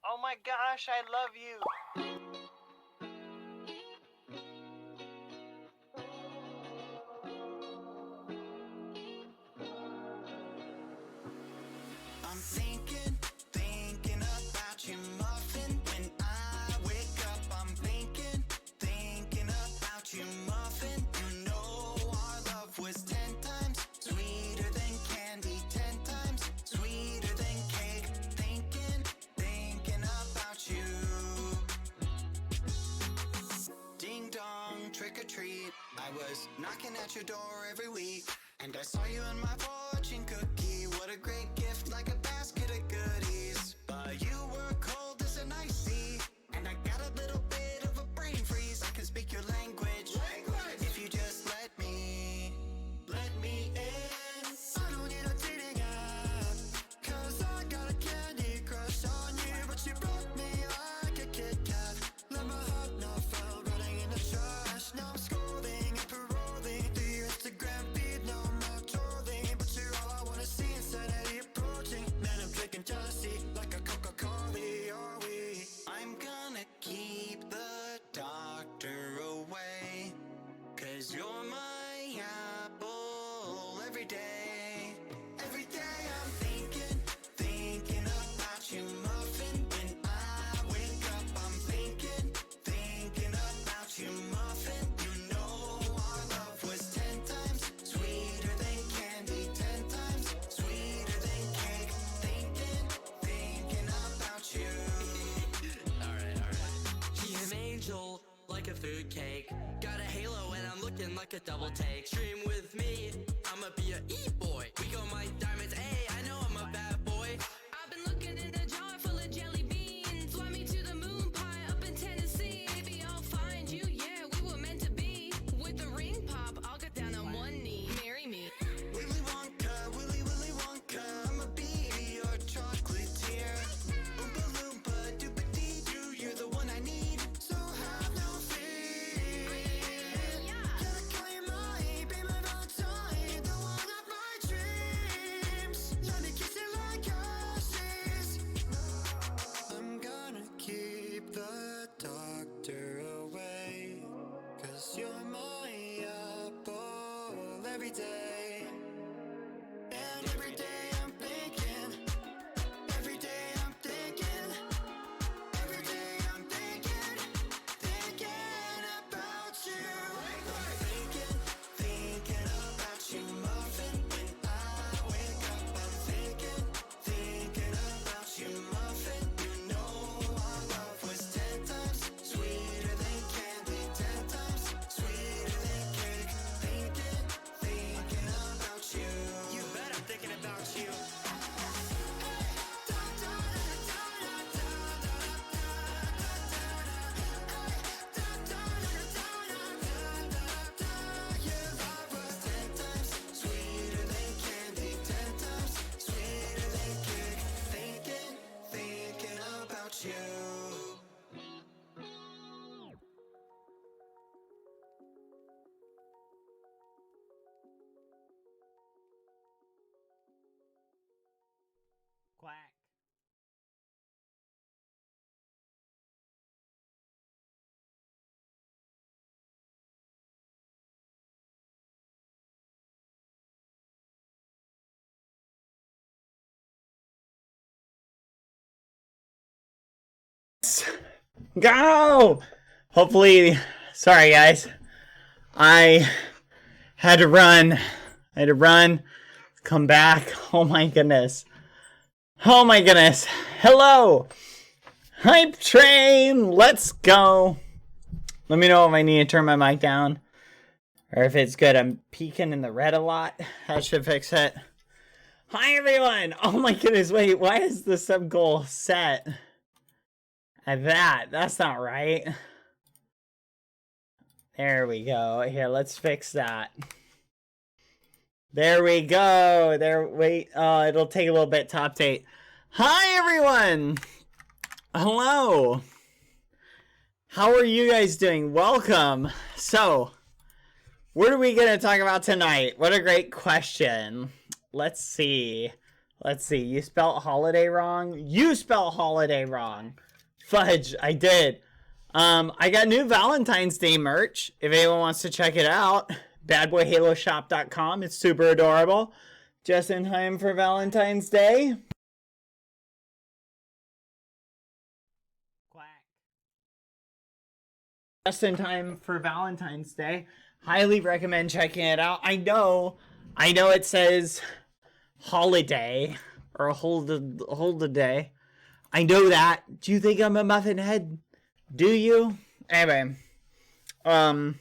Oh my gosh, I love you. I'm thinking about you, muffin. When I wake up, I'm thinking about you, muffin. You know our love was 10 times sweeter than candy, 10 times sweeter than cake. Thinking about you. Ding dong, trick or treat. I was knocking at your door every week, and I saw you in my fortune cookie. What a great gift, like a basket of goodies. But you were cold as an ice sea, and I got a little bit of a brain freeze. I can speak your language. If you just let me in. I don't need a dating app, 'cause I got a candy crush on you. But you broke me like a Kit Kat. Let my heart not fell, running in the trash. Now I'm scrolling and paroling through your Instagram feed. No more trolling, but you're all I wanna see. Insanity approaching, man, I'm drinking jealousy like a Coca-Cola. Are we? I'm gonna keep the doctor away, 'cause you're my apple every day. Every day I'm thinking about you, muffin. When I wake up, I'm thinking about you, muffin. You know our love was 10 times sweeter than candy, 10 times sweeter than cake. Thinking about you. Alright. She's an angel, like a food cake. Got a halo and I'm looking like a double take. Stream with me, I'ma be a e-boy. We go my diamonds, ayy, I know I'm a bad boy. I've been looking in a jar full of jelly beans. Fly me to the moon pie up in Tennessee. Maybe I'll find you, yeah, we were meant to be. With the ring pop, I'll get down on one knee. Marry me. Willy Wonka, Willy Wonka, I'ma be your chocolatier. Oompa Loompa, Doopa-Dee-Doo, you're the one I need, so have no fear. Gotta claim I be my Valentine, the one of my dreams. Let me kiss it like ashes. I'm gonna keep the doctor away, 'cause you're my apple every day. And every day I'm thinking, every day I'm thinking, every day I'm thinking about you. Thinking about you, muffin. When I wake up, I'm thinking about you, muffin. You know our love was 10 times sweeter than candy, 10 times sweeter than cake. Thinking about you. You bet I'm thinking about you. Your love was 10 times sweeter than candy, 10 times sweeter than cake. Thinking about you. Quack. Go! Hopefully, sorry guys. I had to run. Come back. Oh my goodness. Hello! Hype train! Let's go! Let me know if I need to turn my mic down, or if it's good. I'm peeking in the red a lot. That should fix it. Hi everyone! Oh my goodness, wait, why is the sub goal set at that? That's not right. There we go. Here, let's fix that. There we go. Wait, it'll take a little bit to update. Hi everyone! Hello! How are you guys doing? Welcome! So, what are we gonna talk about tonight? What a great question. Let's see. Let's see. You spelled holiday wrong. You spelled holiday wrong. Fudge, I did. I got new Valentine's Day merch. If anyone wants to check it out, BadBoyHaloShop.com. It's super adorable. Just in time for Valentine's Day. Just in time for Valentine's Day. Highly recommend checking it out. I know it says holiday or hold the day. I know that. Do you think I'm a muffin head? Do you? Anyway, hi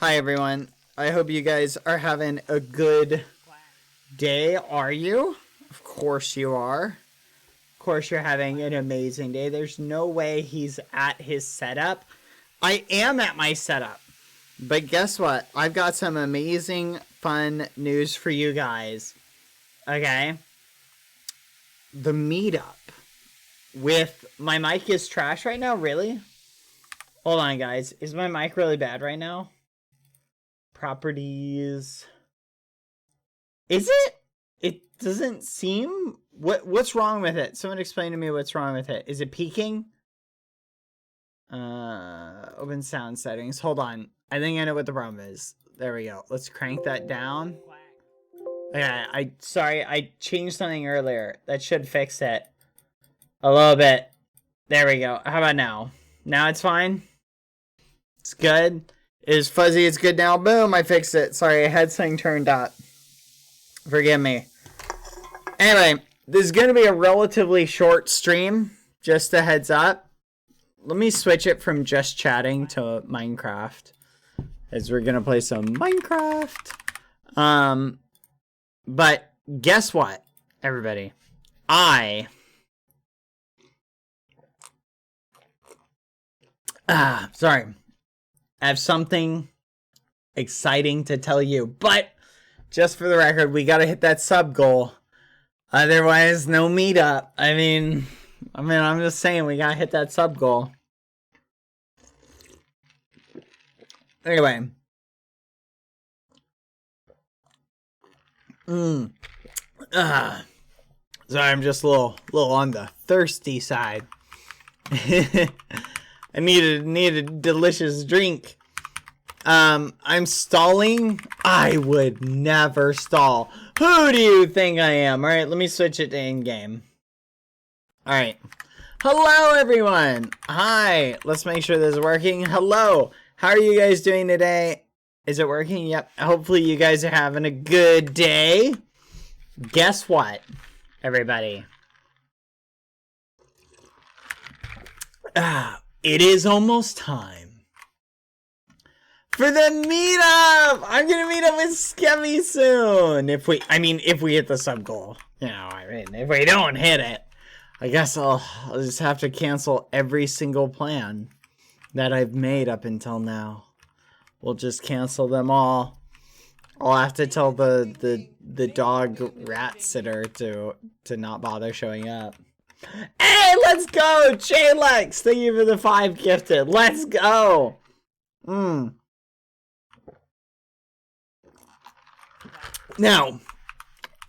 everyone. I hope you guys are having a good day. Are you? Of course you are. Of course you're having an amazing day. There's no way he's at his setup. I am at my setup. But guess what? I've got some amazing, fun news for you guys. Okay? The meetup with... My mic is trash right now? Really? Hold on, guys. Is my mic really bad right now? Properties... Is it? It doesn't seem... What's wrong with it? Someone explain to me what's wrong with it. Is it peaking? Open sound settings. Hold on. I think I know what the problem is. There we go. Let's crank that down. Okay, sorry, I changed something earlier. That should fix it. A little bit. There we go. How about now? Now it's fine? It's good? It is fuzzy, it's good now. Boom, I fixed it. Sorry, I had something turned up. Forgive me. Anyway, this is going to be a relatively short stream. Just a heads up. Let me switch it from just chatting to Minecraft. As we're going to play some Minecraft. But guess what, everybody? Sorry. I have something exciting to tell you. But just for the record, we got to hit that sub goal. Otherwise, no meetup. I mean, I'm just saying we got to hit that sub goal. Anyway. Sorry, I'm just a little on the thirsty side. I need a delicious drink. I'm stalling. I would never stall. Who do you think I am? All right, let me switch it to in-game. All right. Hello, everyone. Hi. Let's make sure this is working. Hello. How are you guys doing today? Is it working? Yep. Hopefully you guys are having a good day. Guess what, everybody? It is almost time for the meetup. I'm gonna meet up with Skevy soon. If we hit the sub goal. You know, if we don't hit it, I guess I'll just have to cancel every single plan that I've made up until now. We'll just cancel them all. I'll have to tell the dog rat sitter to not bother showing up. Hey, let's go! Jalex, thank you for the 5 gifted. Let's go! Now,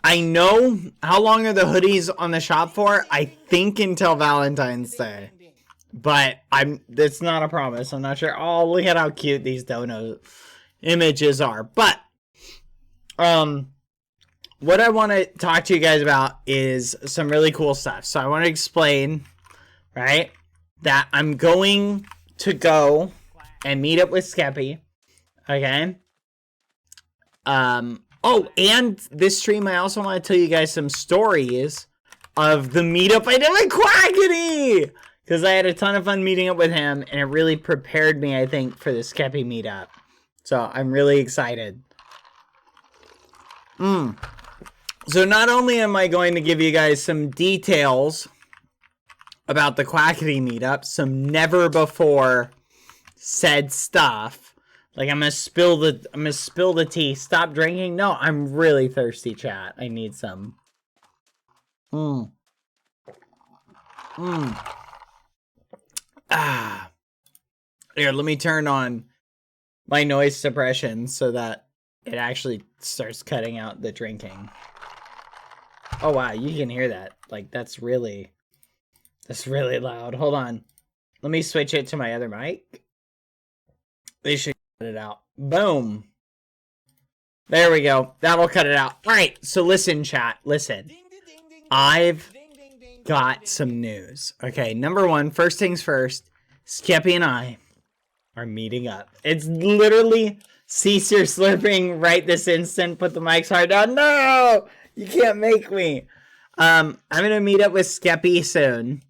I know how long are the hoodies on the shop for? I think until Valentine's Day. But it's not a promise. I'm not sure. Oh, look at how cute these dono images are. But what I want to talk to you guys about is some really cool stuff. So I want to explain, right, that I'm going to go and meet up with Skeppy. Okay. Oh, and this stream, I also want to tell you guys some stories of the meetup I did with Quackity. Because I had a ton of fun meeting up with him, and it really prepared me, I think, for the Skeppy meetup. So I'm really excited. So not only am I going to give you guys some details about the Quackity meetup, some never before said stuff. Like I'm gonna spill the tea. Stop drinking. No, I'm really thirsty, chat. I need some. Here, let me turn on my noise suppression so that it actually starts cutting out the drinking. Oh wow, you can hear that. Like that's really loud. Hold on. Let me switch it to my other mic. They should cut it out. Boom. There we go. That will cut it out. All right. So listen, chat. Listen. I've got some news. Okay. Number one, first things first. Skeppy and I are meeting up. It's literally cease your slurping right this instant. Put the mics hard down. No, you can't make me. I'm gonna meet up with Skeppy soon.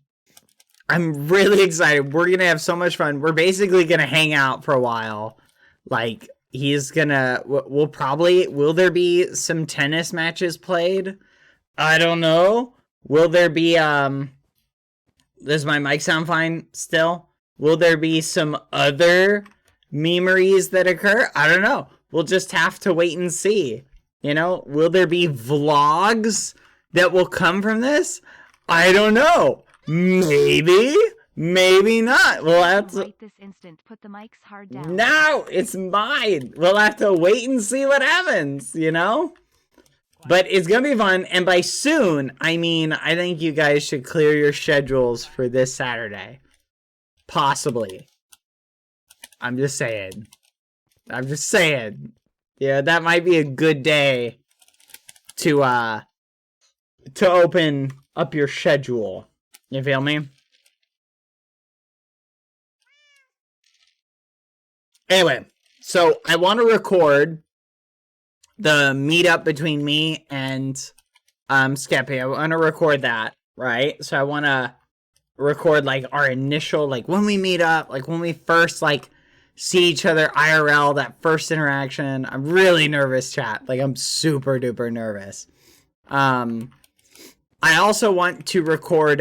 I'm really excited. We're gonna have so much fun. We're basically gonna hang out for a while. Like he's gonna. Will there be some tennis matches played? I don't know. Will there be Does my mic sound fine still? Will there be some other memories that occur? I don't know. We'll just have to wait and see. You know, will there be vlogs that will come from this? I don't know. Maybe. Maybe not. We'll have to... Right this instant, put the mics hard down. No, it's mine. We'll have to wait and see what happens, you know? But it's going to be fun. And by soon, I mean, I think you guys should clear your schedules for this Saturday. Possibly. I'm just saying. Yeah, that might be a good day to open up your schedule. You feel me? Anyway, so I want to record the meetup between me and Skeppy. I want to record that, right? So I want to record like our initial, like when we meet up, like when we first like see each other IRL, that first interaction. I'm really nervous, chat. Like I'm super duper nervous. I also want to record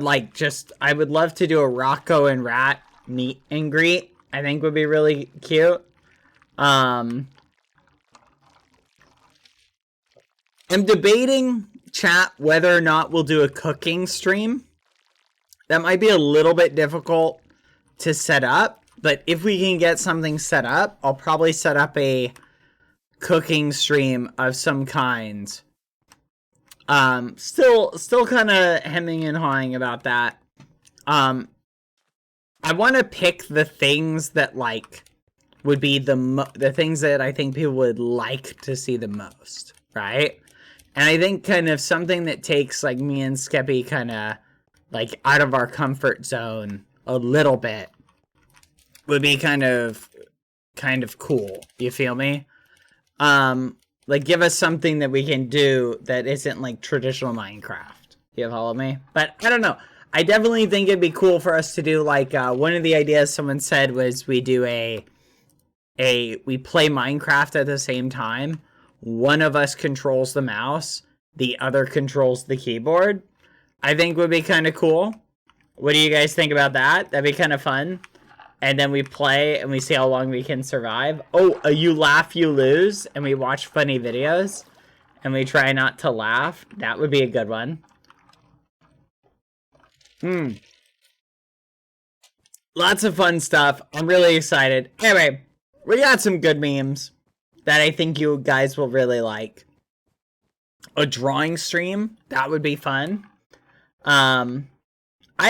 like just, I would love to do a Rocco and Rat meet and greet. I think would be really cute. I'm debating, chat, whether or not we'll do a cooking stream. That might be a little bit difficult to set up, but if we can get something set up, I'll probably set up a cooking stream of some kind. Still kind of hemming and hawing about that. I want to pick the things that like would be the things that I think people would like to see the most, right? And I think kind of something that takes like me and Skeppy kind of like out of our comfort zone a little bit would be kind of cool. You feel me? Like give us something that we can do that isn't like traditional Minecraft. You follow me? But I don't know. I definitely think it'd be cool for us to do like one of the ideas someone said was we do we play Minecraft at the same time. One of us controls the mouse, the other controls the keyboard. I think would be kind of cool. What do you guys think about that? That'd be kind of fun. And then we play and we see how long we can survive. Oh, you laugh, you lose. And we watch funny videos. And we try not to laugh. That would be a good one. Lots of fun stuff. I'm really excited. Anyway, we got some good memes that I think you guys will really like. A drawing stream. That would be fun. I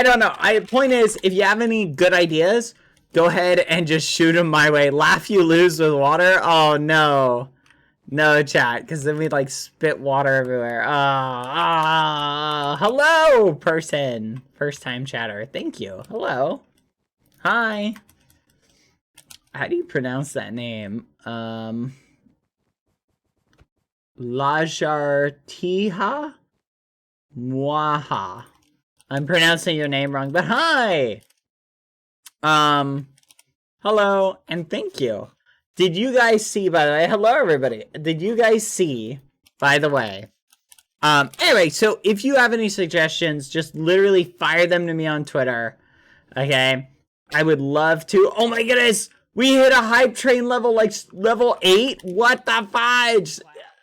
don't know. Point is, if you have any good ideas, go ahead and just shoot them my way. Laugh you lose with water? Oh, no. No, chat, because then we'd, like, spit water everywhere. Hello, person. First-time chatter. Thank you. Hello. Hi. How do you pronounce that name? Lajartiha Mwaha. I'm pronouncing your name wrong, but hi! Hello, and thank you. Did you guys see, by the way, hello everybody. Did you guys see, by the way, anyway, so if you have any suggestions, just literally fire them to me on Twitter, okay? I would love to. Oh my goodness! We hit a hype train level, like, level 8? What the fudge?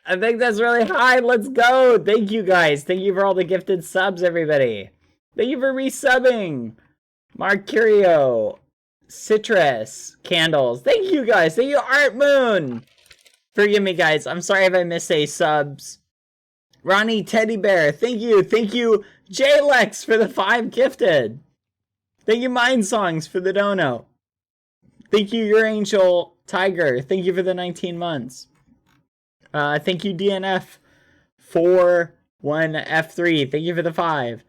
I think that's really high. Let's go. Thank you guys. Thank you for all the gifted subs, everybody. Thank you for resubbing. Mercurio. Citrus. Candles. Thank you guys. Thank you, Art Moon. Forgive me, guys. I'm sorry if I missed a subs. Ronnie Teddy Bear, thank you. Thank you, J-Lex, for the 5 gifted. Thank you, Mind Songs, for the dono. Thank you, Your Angel Tiger. Thank you for the 19 months. Thank you, DNF, for 1F3. Thank you for the 5.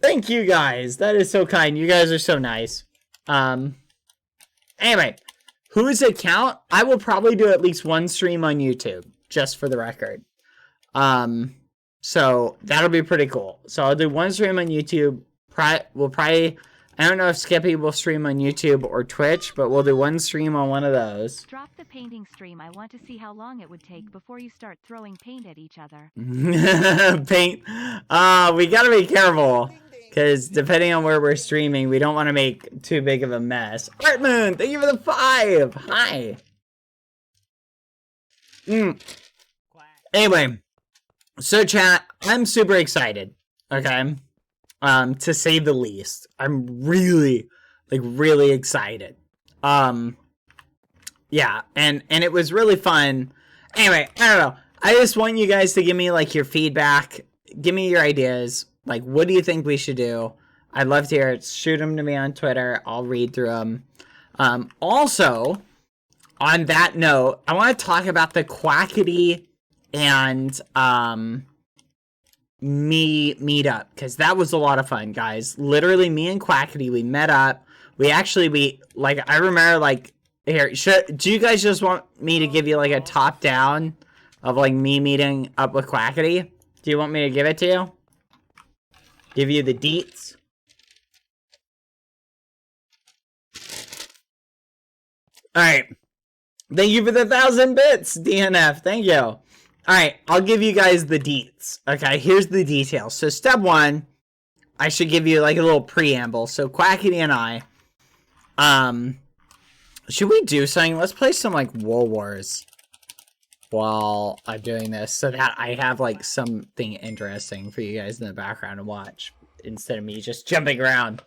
Thank you, guys. That is so kind. You guys are so nice. Anyway, whose account? I will probably do at least one stream on YouTube, just for the record. So that'll be pretty cool. So I'll do one stream on YouTube. We'll probably, I don't know if Skippy will stream on YouTube or Twitch, but we'll do one stream on one of those. Drop the painting stream. I want to see how long it would take before you start throwing paint at each other. Paint. We gotta be careful. Because depending on where we're streaming, we don't want to make too big of a mess. Art Moon, thank you for the 5. Hi. Anyway, so chat, I'm super excited. Okay, to say the least. I'm really, really excited. Yeah, and it was really fun. Anyway, I don't know. I just want you guys to give me your feedback. Give me your ideas. What do you think we should do? I'd love to hear it. Shoot them to me on Twitter. I'll read through them. Also, on that note, I want to talk about the Quackity and me meetup, because that was a lot of fun, guys. Literally, me and Quackity, we met up. I remember, here, do you guys just want me to give you, a top down of, me meeting up with Quackity? Do you want me to give it to you? Give you the deets? Alright. Thank you for the 1,000 bits, DNF. Thank you. Alright, I'll give you guys the deets. Okay, here's the details. So step 1, I should give you a little preamble. So Quackity and I, should we do something? Let's play some Wool Wars while I'm doing this, so that I have something interesting for you guys in the background to watch instead of me just jumping around.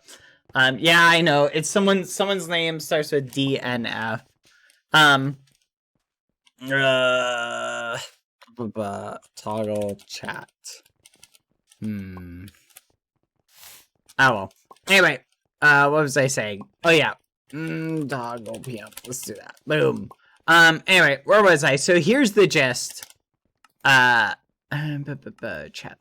Yeah, I know it's someone's name starts with DNF. Toggle chat. Oh well. Anyway, what was I saying? Oh yeah. Toggle PM. Let's do that. Boom. Anyway, where was I? So here's the gist. Chat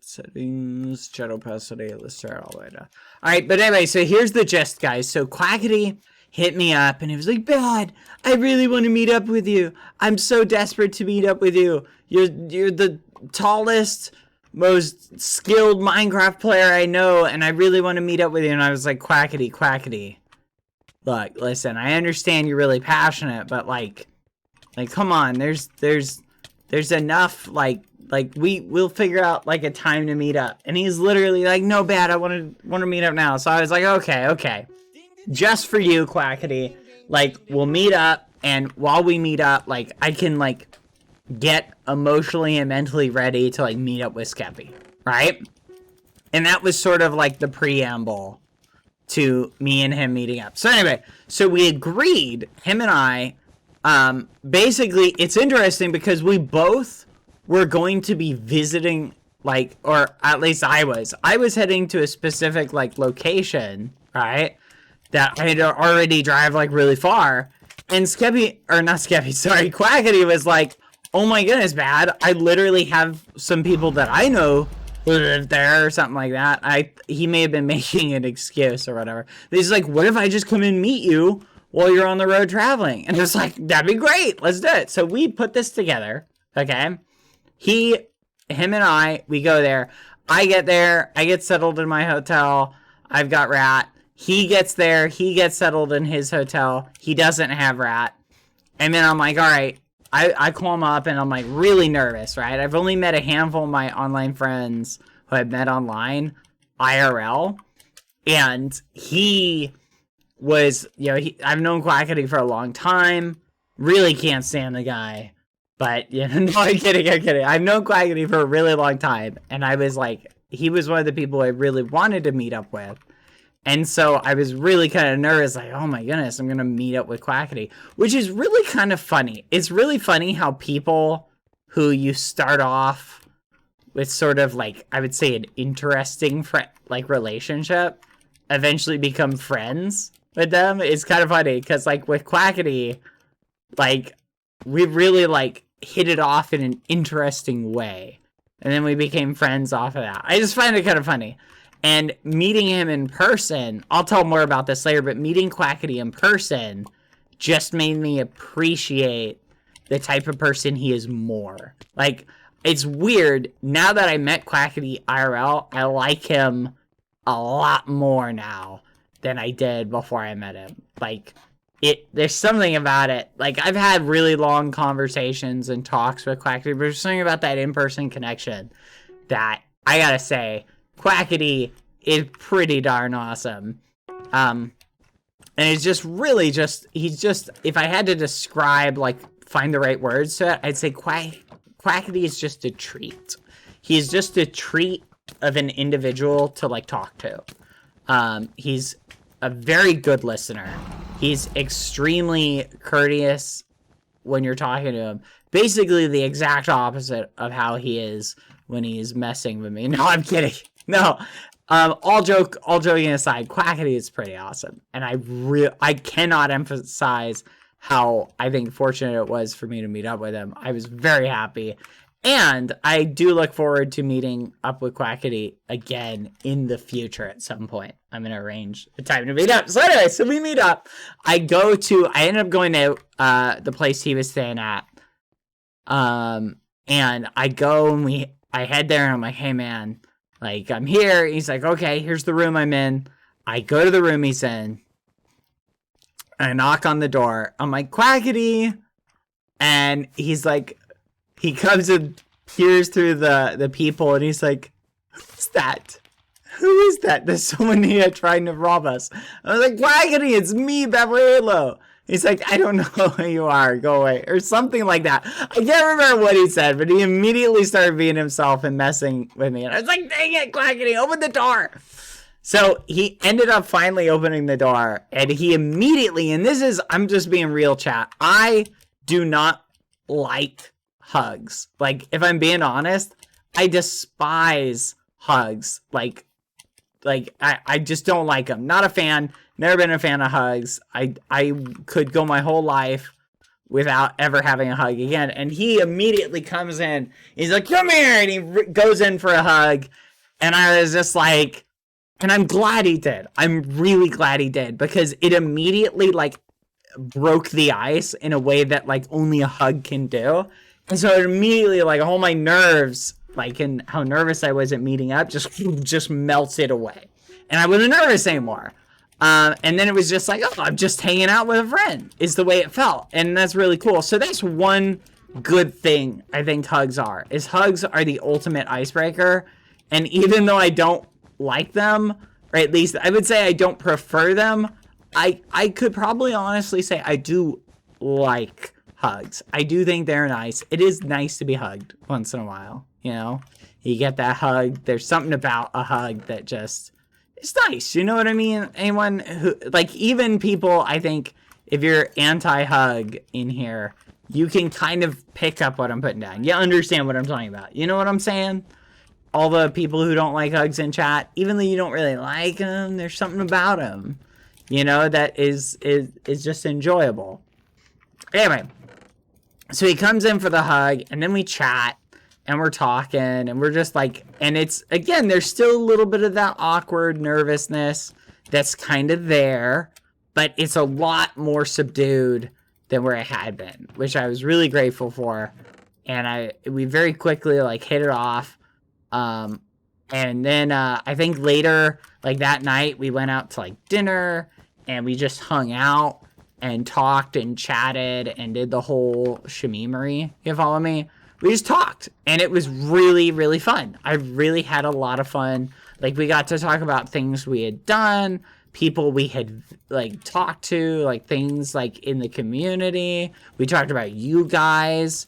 settings, chat opacity, let's start all the way down. Alright, but anyway, so here's the gist, guys. So Quackity hit me up and he was like, Bad, I really want to meet up with you. I'm so desperate to meet up with you. You're the tallest, most skilled Minecraft player I know, and I really want to meet up with you. And I was like, Quackity. Look, listen, I understand you're really passionate, but come on, there's enough, we'll figure out, a time to meet up. And he's literally like, no, Bad, I want to meet up now. So I was like, okay. Just for you, Quackity. We'll meet up, and while we meet up, I can, get emotionally and mentally ready to, meet up with Skeppy. Right? And that was sort of, the preamble to me and him meeting up. So anyway, so we agreed, him and I, basically, it's interesting because we both were going to be visiting, or at least I was heading to a specific, location, right, that I had to already drive, really far, and Quackity was like, oh my goodness, Bad, I literally have some people that I know who live there, or something like that. He may have been making an excuse or whatever. But he's like, what if I just come and meet you while you're on the road traveling? And it's like, that'd be great. Let's do it. So we put this together. Okay. Him and I, we go there. I get there. I get settled in my hotel. I've got Rat. He gets there. He gets settled in his hotel. He doesn't have Rat. And then I'm like, all right. I call him up and I'm really nervous, right? I've only met a handful of my online friends who I've met online, IRL. And he was, I've known Quackity for a long time. Really can't stand the guy. But, no, I'm kidding. I've known Quackity for a really long time. And I was he was one of the people I really wanted to meet up with. And so I was really kind of nervous, like, oh my goodness, I'm going to meet up with Quackity, which is really kind of funny. It's really funny how people who you start off with sort of like, I would say an interesting relationship eventually become friends with them. It's kind of funny because like with Quackity, like we really like hit it off in an interesting way. And then we became friends off of that. I just find it kind of funny. And meeting him in person, I'll tell more about this later, but meeting Quackity in person just made me appreciate the type of person he is more. Like, it's weird. Now that I met Quackity IRL, I like him a lot more now than I did before I met him. Like, there's something about it. Like, I've had really long conversations and talks with Quackity, but there's something about that in-person connection that I gotta say, Quackity is pretty darn awesome. And it's just really he's just, if I had to describe, like, find the right words to it, I'd say Quackity is just a treat. He's just a treat of an individual to, like, talk to. He's a very good listener. He's extremely courteous when you're talking to him. Basically the exact opposite of how he is when he's messing with me. No, I'm kidding. No. All joking aside, Quackity is pretty awesome. And I cannot emphasize how I think fortunate it was for me to meet up with him. I was very happy. And I do look forward to meeting up with Quackity again in the future at some point. I'm going to arrange a time to meet up. So anyway, so we meet up. I ended up going to the place he was staying at. And I go and I head there and I'm like, hey man, like I'm here. He's like, okay, here's the room I'm in. I go to the room he's in. And I knock on the door. I'm like, Quackity. And he's like, he comes and peers through the people, and he's like, who's that? Who is that? There's someone here trying to rob us. I was like, Quackity, it's me, BadBoyHalo. He's like, I don't know who you are. Go away. Or something like that. I can't remember what he said, but he immediately started being himself and messing with me. And I was like, dang it, Quackity, open the door. So he ended up finally opening the door, and he immediately, and I'm just being real, chat. I do not like hugs. Like, if I'm being honest, I despise hugs. Like I just don't like them. Not a fan. Never been a fan of hugs. I could go my whole life without ever having a hug again. And he immediately comes in. He's like, come here. And he goes in for a hug. And I was just like, and I'm glad he did. I'm really glad he did. Because it immediately, like, broke the ice in a way that, like, only a hug can do. And so it immediately, like, all my nerves, like, and how nervous I was at meeting up, just melted away. And I wasn't nervous anymore. And then it was just like, oh, I'm just hanging out with a friend, is the way it felt. And that's really cool. So that's one good thing I think hugs are the ultimate icebreaker. And even though I don't like them, or at least I would say I don't prefer them, I could probably honestly say I do like hugs. I do think they're nice. It is nice to be hugged once in a while, you know? You get that hug. There's something about a hug that just, it's nice. You know what I mean? Anyone who, like, even people, I think, if you're anti-hug in here, you can kind of pick up what I'm putting down. You understand what I'm talking about. You know what I'm saying? All the people who don't like hugs in chat, even though you don't really like them, there's something about them, you know, that is just enjoyable. Anyway, so he comes in for the hug, and then we chat, and we're talking, and we're just like, and it's, again, there's still a little bit of that awkward nervousness that's kind of there, but it's a lot more subdued than where it had been, which I was really grateful for. And we very quickly, like, hit it off. And then I think later, like that night, we went out to, like, dinner, and we just hung out and talked and chatted and did the whole shamemery, you follow me? We just talked, and it was really, really fun. I really had a lot of fun. Like, we got to talk about things we had done, people we had, like, talked to, like, things, like, in the community. We talked about you guys.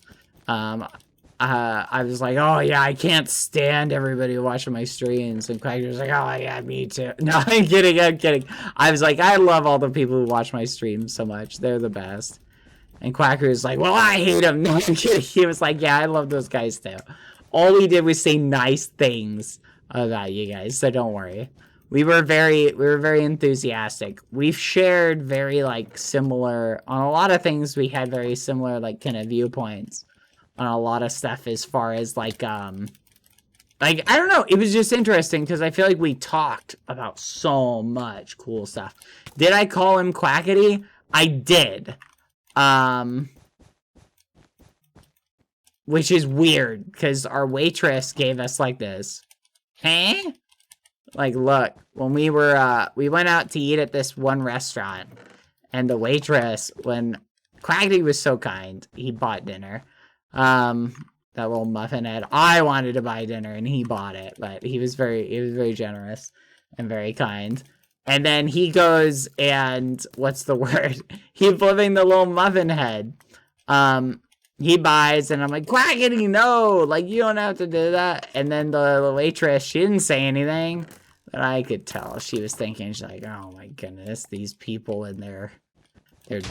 I was like, oh yeah, I can't stand everybody watching my streams. And Quackity was like, oh yeah, me too. No, I'm kidding. I was like, I love all the people who watch my streams so much. They're the best. And Quacker was like, well, I hate them. No, I'm kidding. He was like, yeah, I love those guys too. All we did was say nice things about you guys, so don't worry. We were very enthusiastic. We've shared very like similar on a lot of things. We had very similar like kind of viewpoints on a lot of stuff as far as like I don't know. It was just interesting because I feel like we talked about so much cool stuff. Did I call him Quackity? I did. Which is weird because our waitress gave us like this. Hey? Like, look, when we went out to eat at this one restaurant, and the waitress, when Quackity was so kind, he bought dinner. That little muffin head. I wanted to buy dinner, and he bought it, but he was very generous and very kind. And then he goes and, what's the word? He's flipping the little muffin head. He buys, and I'm like, Quackity, no! Like, you don't have to do that. And then the waitress, she didn't say anything, but I could tell. She was thinking, she's like, oh my goodness, these people and their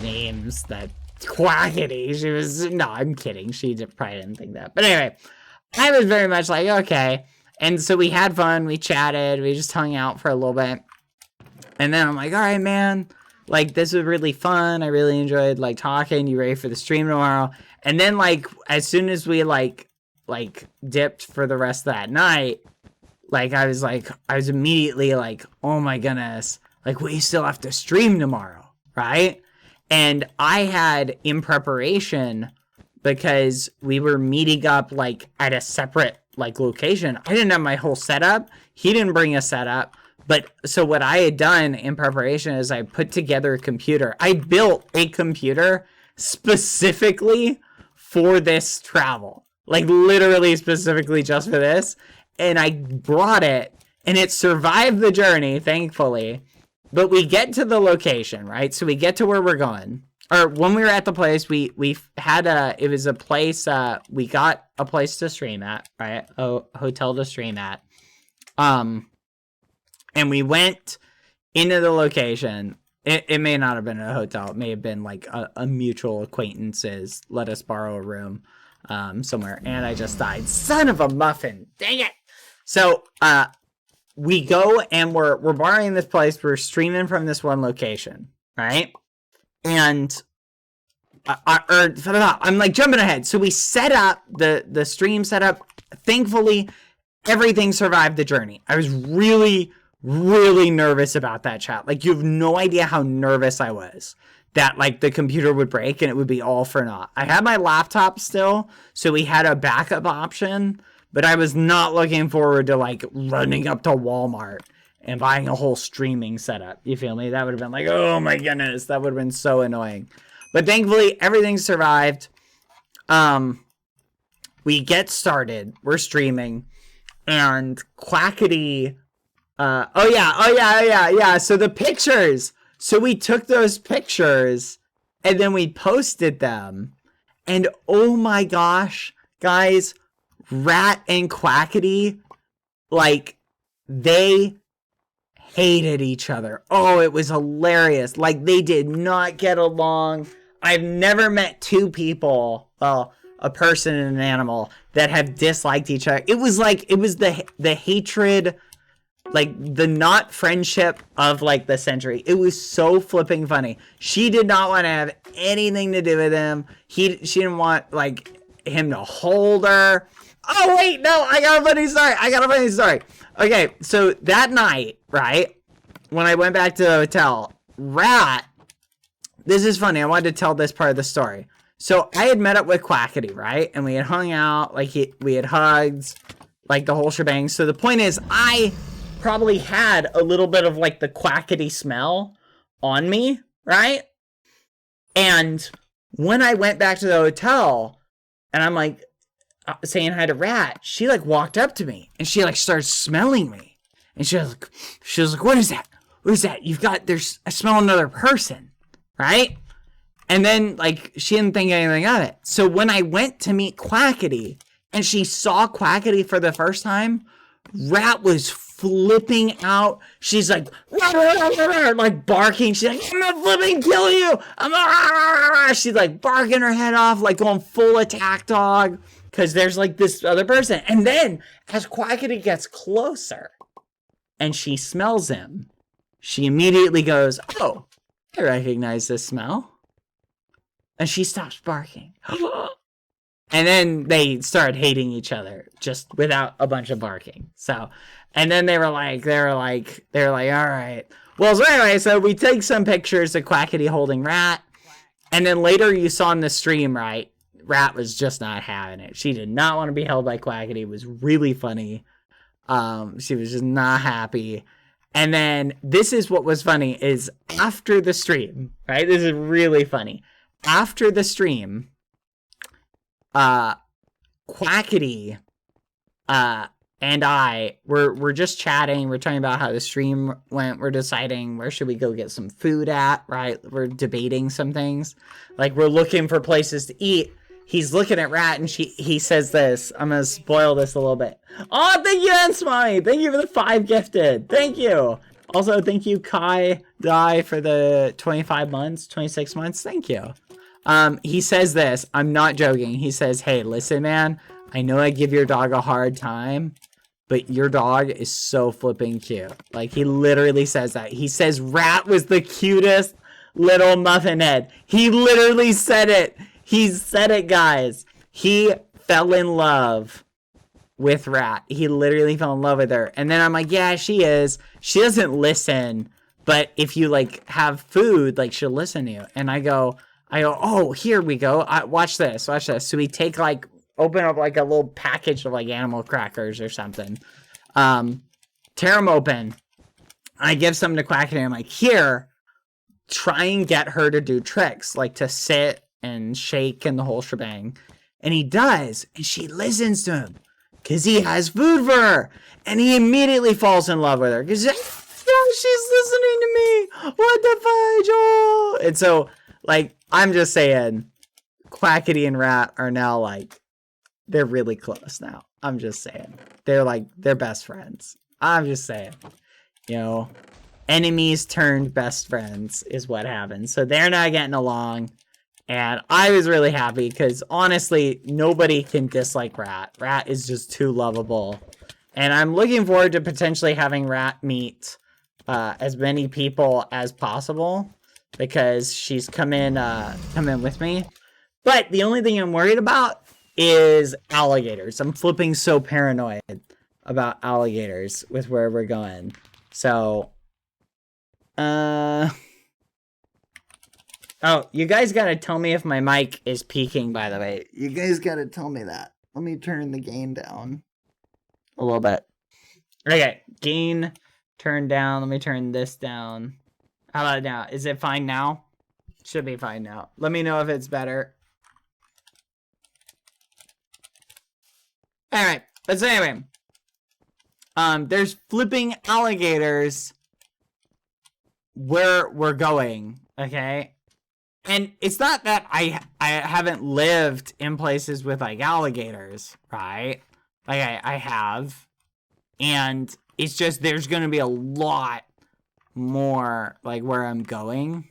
names, that Quackity. She was, no, I'm kidding. She probably didn't think that. But anyway, I was very much like, okay. And so we had fun, we chatted, we just hung out for a little bit. And then I'm like, all right, man, like, this was really fun. I really enjoyed, like, talking. You ready for the stream tomorrow? And then, like, as soon as we, like, dipped for the rest of that night, like, I was immediately like, oh my goodness, like, we still have to stream tomorrow, right? And I had, in preparation, because we were meeting up, like, at a separate, like, location. I didn't have my whole setup. He didn't bring a setup. But, so what I had done in preparation is I put together a computer. I built a computer specifically for this travel. Like, literally specifically just for this. And I brought it, and it survived the journey, thankfully. But we get to the location, right? So we get to where we're going. Or when we were at the place, we had it was a place, we got a place to stream at, right? A hotel to stream at. And we went into the location. It may not have been a hotel. It may have been like a mutual acquaintances let us borrow a room somewhere. And I just died. Son of a muffin. Dang it. So we go and we're borrowing this place. We're streaming from this one location, right? And I'm like jumping ahead. So we set up the stream setup. Thankfully, everything survived the journey. I was really nervous about that, chat. Like, you have no idea how nervous I was that, like, the computer would break and it would be all for naught. I had my laptop still, so we had a backup option, but I was not looking forward to, like, running up to Walmart and buying a whole streaming setup. You feel me? That would have been like, oh my goodness, that would have been so annoying. But thankfully, everything survived. We get started. We're streaming. And Quackity... Oh yeah. So the pictures. So we took those pictures and then we posted them. And oh my gosh, guys, Rat and Quackity, like, they hated each other. Oh, it was hilarious. Like, they did not get along. I've never met two people, well, a person and an animal, that have disliked each other. It was like, it was the hatred, like, the not friendship of, like, the century. It was so flipping funny. She did not want to have anything to do with him. She didn't want, like, him to hold her. Oh, wait, no, I got a funny story. Okay, so that night, right, when I went back to the hotel, Rat, this is funny. I wanted to tell this part of the story. So I had met up with Quackity, right? And we had hung out, like, we had hugged, like, the whole shebang. So the point is, I probably had a little bit of, like, the Quackity smell on me, right? And when I went back to the hotel and I'm like saying hi to Rat, she, like, walked up to me and she, like, started smelling me. And she was like, what is that? What is that? I smell another person, right? And then, like, she didn't think anything of it. So when I went to meet Quackity, and she saw Quackity for the first time, Rat was flipping out. She's like, like barking. She's like, I'm gonna flipping kill you. She's like barking her head off, like going full attack dog. Because there's like this other person. And then as Quackity gets closer and she smells him, she immediately goes, oh, I recognize this smell. And she stops barking. And then they started hating each other just without a bunch of barking. So, and then they were like, all right. Well, so anyway, so we take some pictures of Quackity holding Rat. And then later you saw in the stream, right? Rat was just not having it. She did not want to be held by Quackity. It was really funny. She was just not happy. And then this is what was funny is after the stream, right? This is really funny. After the stream, Quackity and I we're just chatting. We're talking about how the stream went. We're deciding where should we go get some food at, right? We're debating some things. Like we're looking for places to eat. He's looking at Rat and he says this. I'm gonna spoil this a little bit. Oh, thank you, Ensmami. Thank you for the 5 gifted. Thank you. Also, thank you, Kai Dai, for the 25 months, 26 months. Thank you. He says this. I'm not joking. He says, hey, listen, man. I know I give your dog a hard time, but your dog is so flipping cute. Like, he literally says that. He says Rat was the cutest little muffin head. He literally said it. He said it, guys. He fell in love with Rat. He literally fell in love with her. And then I'm like, yeah, she is. She doesn't listen, but if you, like, have food, like, she'll listen to you. And I go, oh, here we go. Watch this. So we take, like, open up, like, a little package of, like, animal crackers or something. Tear them open. I give some to Quackity. I'm like, here, try and get her to do tricks, like, to sit and shake and the whole shebang. And he does. And she listens to him. Because he has food for her. And he immediately falls in love with her. Because, she's listening to me. What the fudge? Oh. And so, like, I'm just saying, Quackity and Rat are now, like, they're really close now. I'm just saying. They're best friends. I'm just saying. You know, enemies turned best friends is what happened. So they're not getting along. And I was really happy because, honestly, nobody can dislike Rat. Rat is just too lovable. And I'm looking forward to potentially having Rat meet as many people as possible because she's come in with me. But the only thing I'm worried about is alligators. I'm flipping so paranoid about alligators with where we're going. So, oh, you guys gotta tell me if my mic is peaking, by the way. You guys gotta tell me that. Let me turn the gain down a little bit. Okay, gain turned down. Let me turn this down. How about now? Is it fine now? Should be fine now. Let me know if it's better. Alright, but so anyway. There's flipping alligators where we're going, okay? And it's not that I haven't lived in places with, like, alligators, right? Like, I have. And it's just there's going to be a lot more, like, where I'm going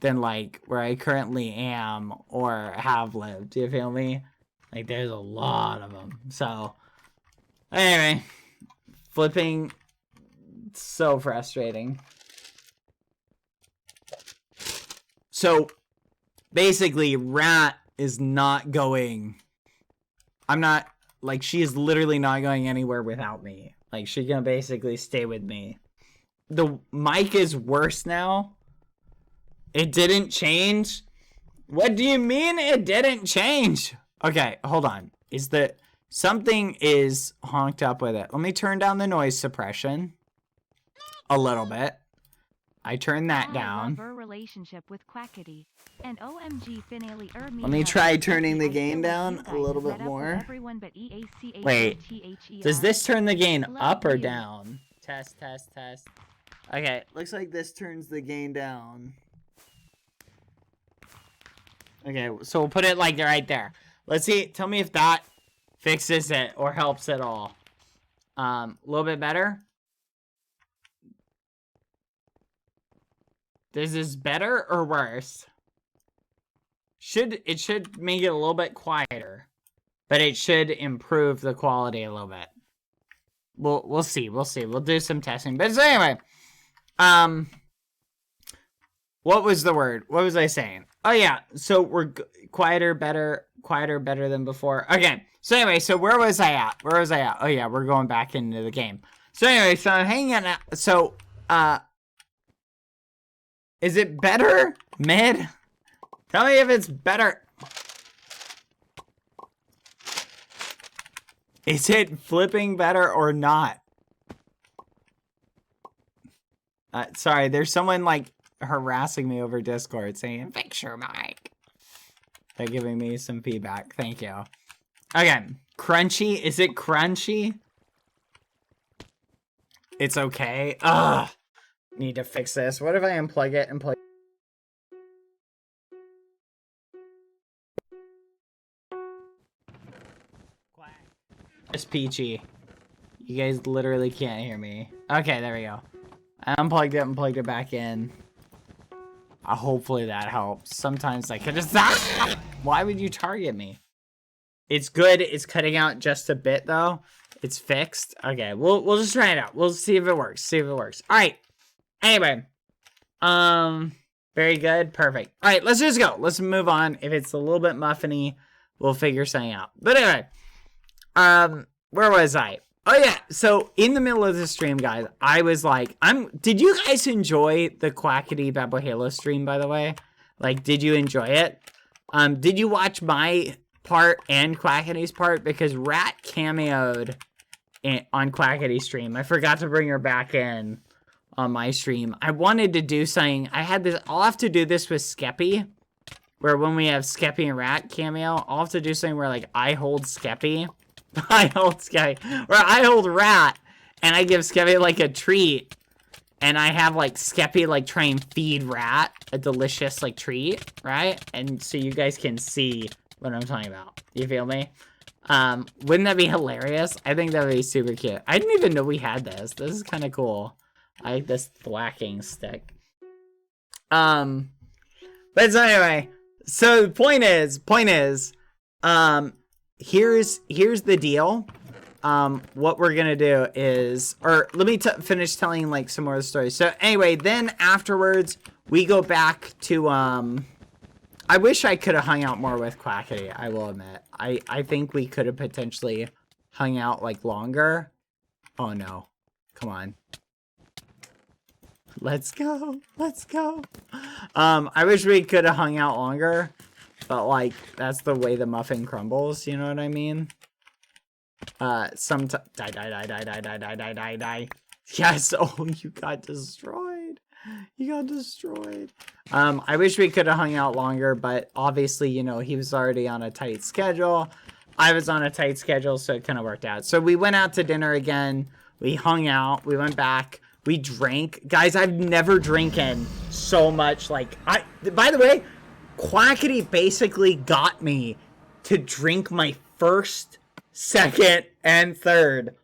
than, like, where I currently am or have lived. Do you feel me? Like, there's a lot of them. So, anyway. Flipping. So frustrating. So, basically, Rat is not going. I'm not, like, she is literally not going anywhere without me. Like, she's gonna basically stay with me. The mic is worse now. It didn't change? What do you mean it didn't change? Okay, hold on. Something is honked up with it. Let me turn down the noise suppression a little bit. I turned that down. Love her relationship with Quackity. And OMG finale Let me try turning the gain down a little bit more. Wait, does this turn the gain up or down? Test. Okay, looks like this turns the gain down. Okay, so we'll put it like right there. Let's see, tell me if that fixes it or helps at all. A little bit better. Is this better or worse? It should make it a little bit quieter, but it should improve the quality a little bit. We'll see. We'll do some testing. But so anyway, what was the word? What was I saying? Oh yeah, so we're quieter, better than before. Okay. So anyway, so where was I at? Oh yeah, we're going back into the game. So anyway, so I'm hanging out. So is it better? Mid? Tell me if it's better. Is it flipping better or not? Sorry, there's someone like harassing me over Discord saying, fix your mic. They're giving me some feedback. Thank you. Okay. Crunchy. Is it crunchy? It's okay. Ugh. Need to fix this. What if I unplug it and plug? It's peachy. You guys literally can't hear me. Okay, there we go. I unplugged it and plugged it back in. Hopefully that helps. Sometimes I could just... Why would you target me? It's good. It's cutting out just a bit, though. It's fixed. Okay, we'll just try it out. We'll see if it works. All right. Anyway. Very good. Perfect. All right, let's just go. Let's move on. If it's a little bit muffiny, we'll figure something out. But anyway. Where was I? Oh yeah, so in the middle of the stream, guys, I was like, did you guys enjoy the Quackity BadBoyHalo stream, by the way? Like, did you enjoy it? Did you watch my part and Quackity's part? Because Rat cameoed on Quackity's stream. I forgot to bring her back in on my stream. I wanted to do something. I'll have to do this with Skeppy, where when we have Skeppy and Rat cameo, I'll have to do something where, like, I hold Skeppy. I hold Skeppy, or I hold Rat, and I give Skeppy, like, a treat, and I have, like, Skeppy, like, try and feed Rat a delicious, like, treat, right? And so you guys can see what I'm talking about. You feel me? Wouldn't that be hilarious? I think that would be super cute. I didn't even know we had this. This is kind of cool. I like this thwacking stick. But so anyway, so the point is, here's the deal. What we're gonna do is, or let me finish telling like some more of the stories. So anyway, then afterwards we go back to I wish I could have hung out more with Quackity. I will admit, I think we could have potentially hung out like longer. Oh no, come on. Let's go. I wish we could have hung out longer. But, like, that's the way the muffin crumbles, you know what I mean? Die. Yes, oh, you got destroyed. I wish we could have hung out longer, but obviously, you know, he was already on a tight schedule. I was on a tight schedule, so it kind of worked out. So we went out to dinner again. We hung out. We went back. We drank. Guys, I've never drinking so much. Like, by the way, Quackity basically got me to drink my first, second, and third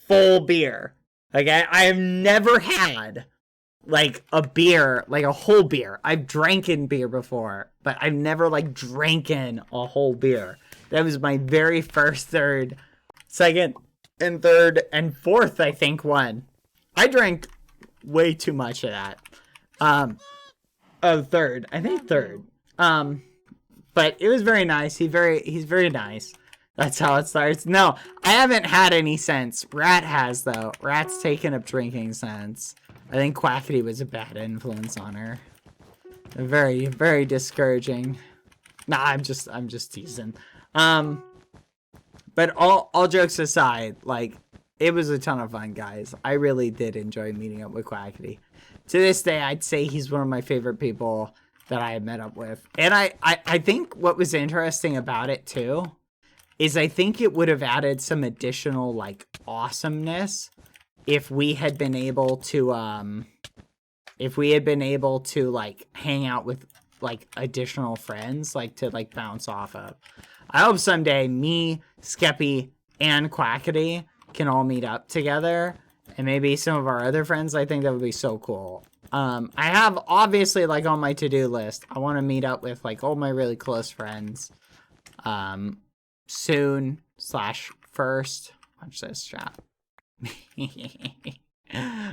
full beer. Okay, I have never had like a beer, like a whole beer. I've drank beer before, but I've never like drank a whole beer. That was my very first, third, second, and third, and fourth, I think, one. I drank way too much of that. Third. I think third. But it was very nice. He's very nice. That's how it starts. No, I haven't had any since. Rat has, though. Rat's taken up drinking since. I think Quackity was a bad influence on her. Very, very discouraging. Nah, I'm just teasing. But all jokes aside, like, it was a ton of fun, guys. I really did enjoy meeting up with Quackity. To this day, I'd say he's one of my favorite people that I had met up with. And I think what was interesting about it, too, is I think it would have added some additional, like, awesomeness if we had been able to, like, hang out with, like, additional friends, like, to, like, bounce off of. I hope someday me, Skeppy, and Quackity can all meet up together. And maybe some of our other friends. I think that would be so cool. I have, obviously, like, on my to-do list, I want to meet up with, like, all my really close friends. Soon / first. Watch this, chat.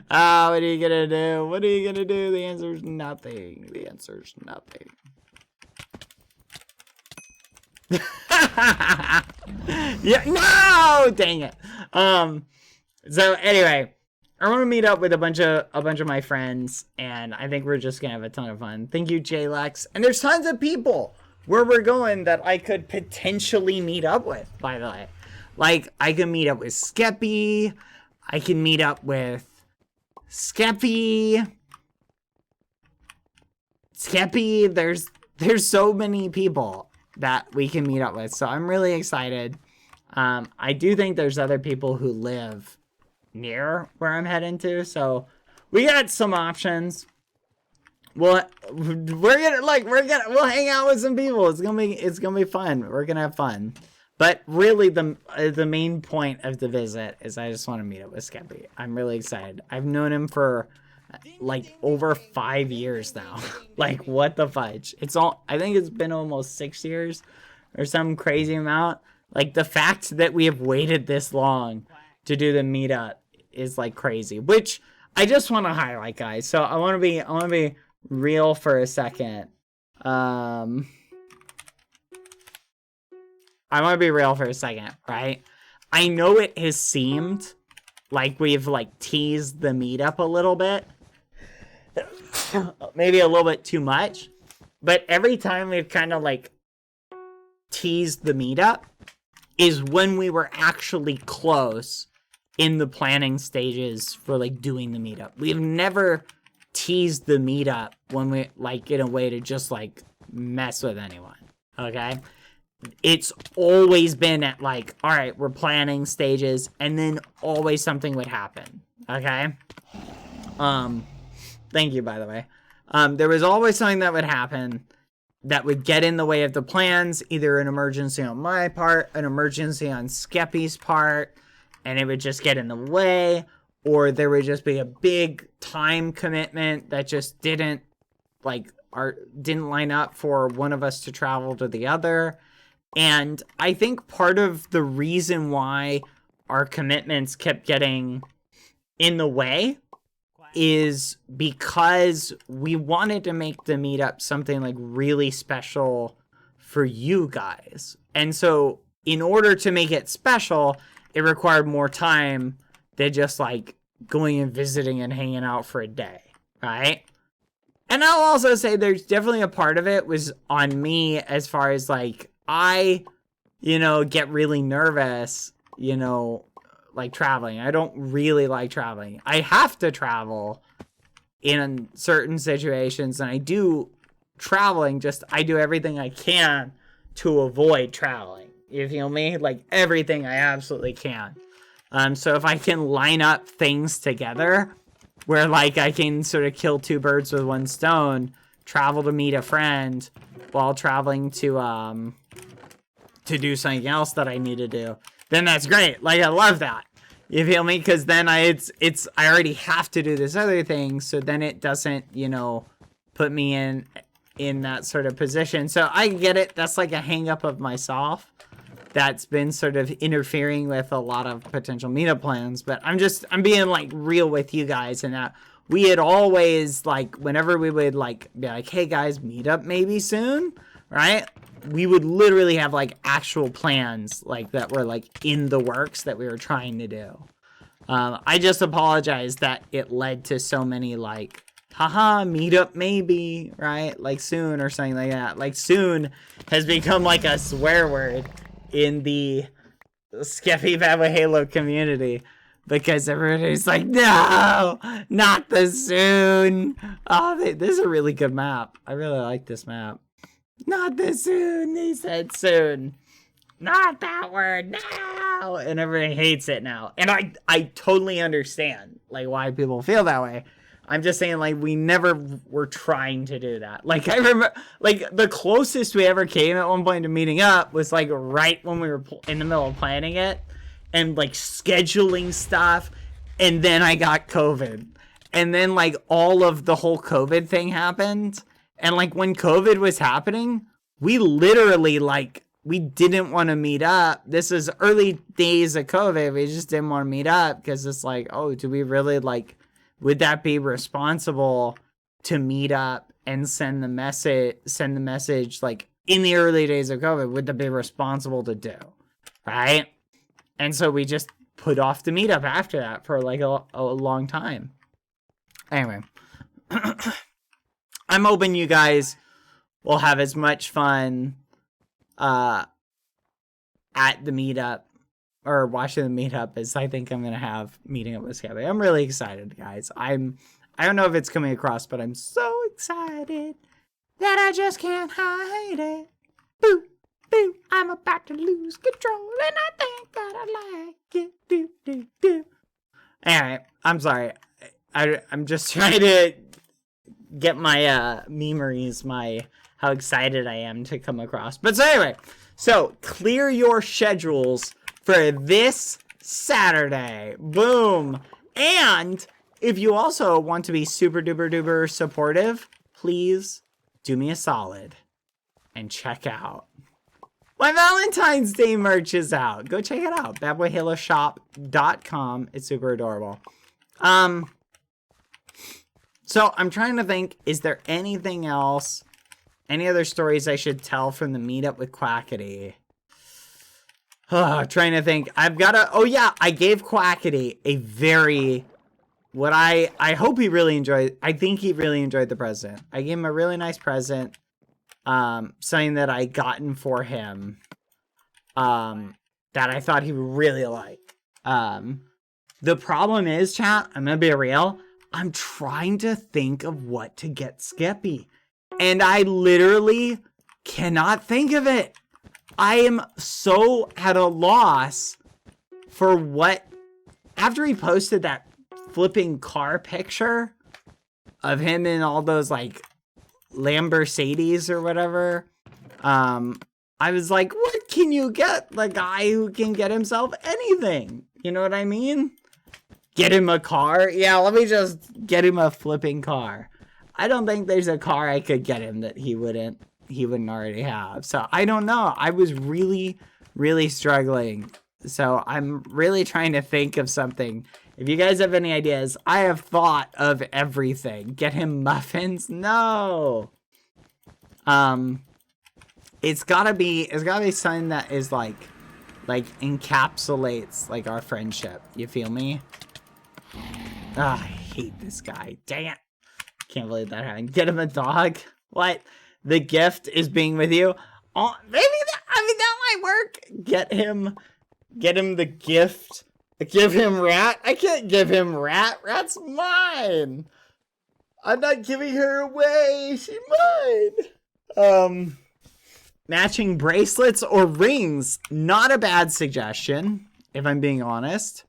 Ah, what are you gonna do? What are you gonna do? The answer's nothing. The answer's nothing. Yeah, no! Dang it. So anyway, I want to meet up with a bunch of my friends, and I think we're just gonna have a ton of fun. Thank you, JLex. And there's tons of people where we're going that I could potentially meet up with, by the way. Like, I can meet up with Skeppy. I can meet up with Skeppy. There's so many people that we can meet up with. So I'm really excited. I do think there's other people who live near where I'm heading to. So we got some options. We'll hang out with some people. It's gonna be fun. We're gonna have fun. But really, the main point of the visit is I just want to meet up with Skeppy. I'm really excited. I've known him for like over 5 years now. Like, what the fudge? I think it's been almost 6 years or some crazy amount. Like, the fact that we have waited this long to do the meetup is like crazy. Which I just want to highlight, guys. So I want to be real for a second. I want to be real for a second, right? I know it has seemed like we've, like, teased the meetup a little bit. Maybe a little bit too much. But every time we've kind of, like, teased the meetup is when we were actually close in the planning stages for, like, doing the meetup. We've never teased the meetup when we, like, in a way to just, like, mess with anyone, okay? It's always been at, like, all right, we're planning stages, and then always something would happen, okay? Thank you, by the way. There was always something that would happen that would get in the way of the plans, either an emergency on my part, an emergency on Skeppy's part, and it would just get in the way, or there would just be a big time commitment that just didn't line up for one of us to travel to the other. And I think part of the reason why our commitments kept getting in the way is because we wanted to make the meetup something like really special for you guys. And so in order to make it special, it required more time than just like going and visiting and hanging out for a day, right? And I'll also say there's definitely a part of it was on me as far as like, I, get really nervous, like traveling. I don't really like traveling. I have to travel in certain situations, and I do traveling, I do everything I can to avoid traveling. You feel me? Like everything I absolutely can. So if I can line up things together where like I can sort of kill two birds with one stone, travel to meet a friend while traveling to do something else that I need to do, then that's great. Like, I love that. You feel me? Because then I already have to do this other thing, so then it doesn't, put me in that sort of position. So I get it. That's like a hang up of myself that's been sort of interfering with a lot of potential meetup plans. But I'm being like real with you guys, and that we had always, like, whenever we would like be like, hey guys, meet up maybe soon, right? We would literally have like actual plans like that were like in the works that we were trying to do. I just apologize that it led to so many like, haha, meet up maybe, right? Like soon or something like that. Like soon has become like a swear word in the Skeppy BadBoyHalo community. Because everybody's like, no, not the soon. Oh, this is a really good map. I really like this map. Not the soon. They said soon. Not that word. No. And everybody hates it now. And I totally understand like why people feel that way. I'm just saying, like, we never were trying to do that. Like, I remember, like, the closest we ever came at one point to meeting up was, like, right when we were in the middle of planning it and, like, scheduling stuff. And then I got COVID. And then, like, all of the whole COVID thing happened. And, like, when COVID was happening, we literally, like, we didn't want to meet up. This is early days of COVID. We just didn't want to meet up because it's like, oh, do we really, like, would that be responsible to meet up and send the message like in the early days of COVID? Would that be responsible to do? Right? And so we just put off the meetup after that for like a long time. Anyway, I'm hoping you guys will have as much fun at the meetup or watching the meetup as I think I'm going to have meeting up with Scabby. I'm really excited, guys. I don't know if it's coming across, but I'm so excited that I just can't hide it. Boo, boo, I'm about to lose control, and I think that I like it. Boo, boo, boo. Alright, I'm sorry. I'm just trying to get my memories, how excited I am to come across. But so anyway, so clear your schedules for this Saturday. Boom. And if you also want to be super duper duper supportive, please do me a solid and check out my Valentine's Day merch is out. Go check it out. BadBoyHaloShop.com. It's super adorable. So I'm trying to think, is there anything else, any other stories I should tell from the meetup with Quackity? Trying to think. I gave Quackity a very, I hope he really enjoyed, I think he really enjoyed the present. I gave him a really nice present, something that I gotten for him, that I thought he would really like. The problem is, chat, I'm gonna be real, I'm trying to think of what to get Skippy, and I literally cannot think of it. I am so at a loss for what, after he posted that flipping car picture of him in all those like Lamborghinis or whatever, I was like, what can you get the guy who can get himself anything? You know what I mean? Get him a car? Yeah, let me just get him a flipping car. I don't think there's a car I could get him that he wouldn't already have. So I don't know. I was really, really struggling. So I'm really trying to think of something. If you guys have any ideas, I have thought of everything. Get him muffins? No. It's gotta be something that is like encapsulates like our friendship. You feel me? I hate this guy. Dang it. Can't believe that happened. Get him a dog? What? The gift is being with you? Oh, maybe that might work. Get him the gift. Give him Rat? I can't give him Rat. Rat's mine. I'm not giving her away. She's mine. Matching bracelets or rings. Not a bad suggestion, if I'm being honest.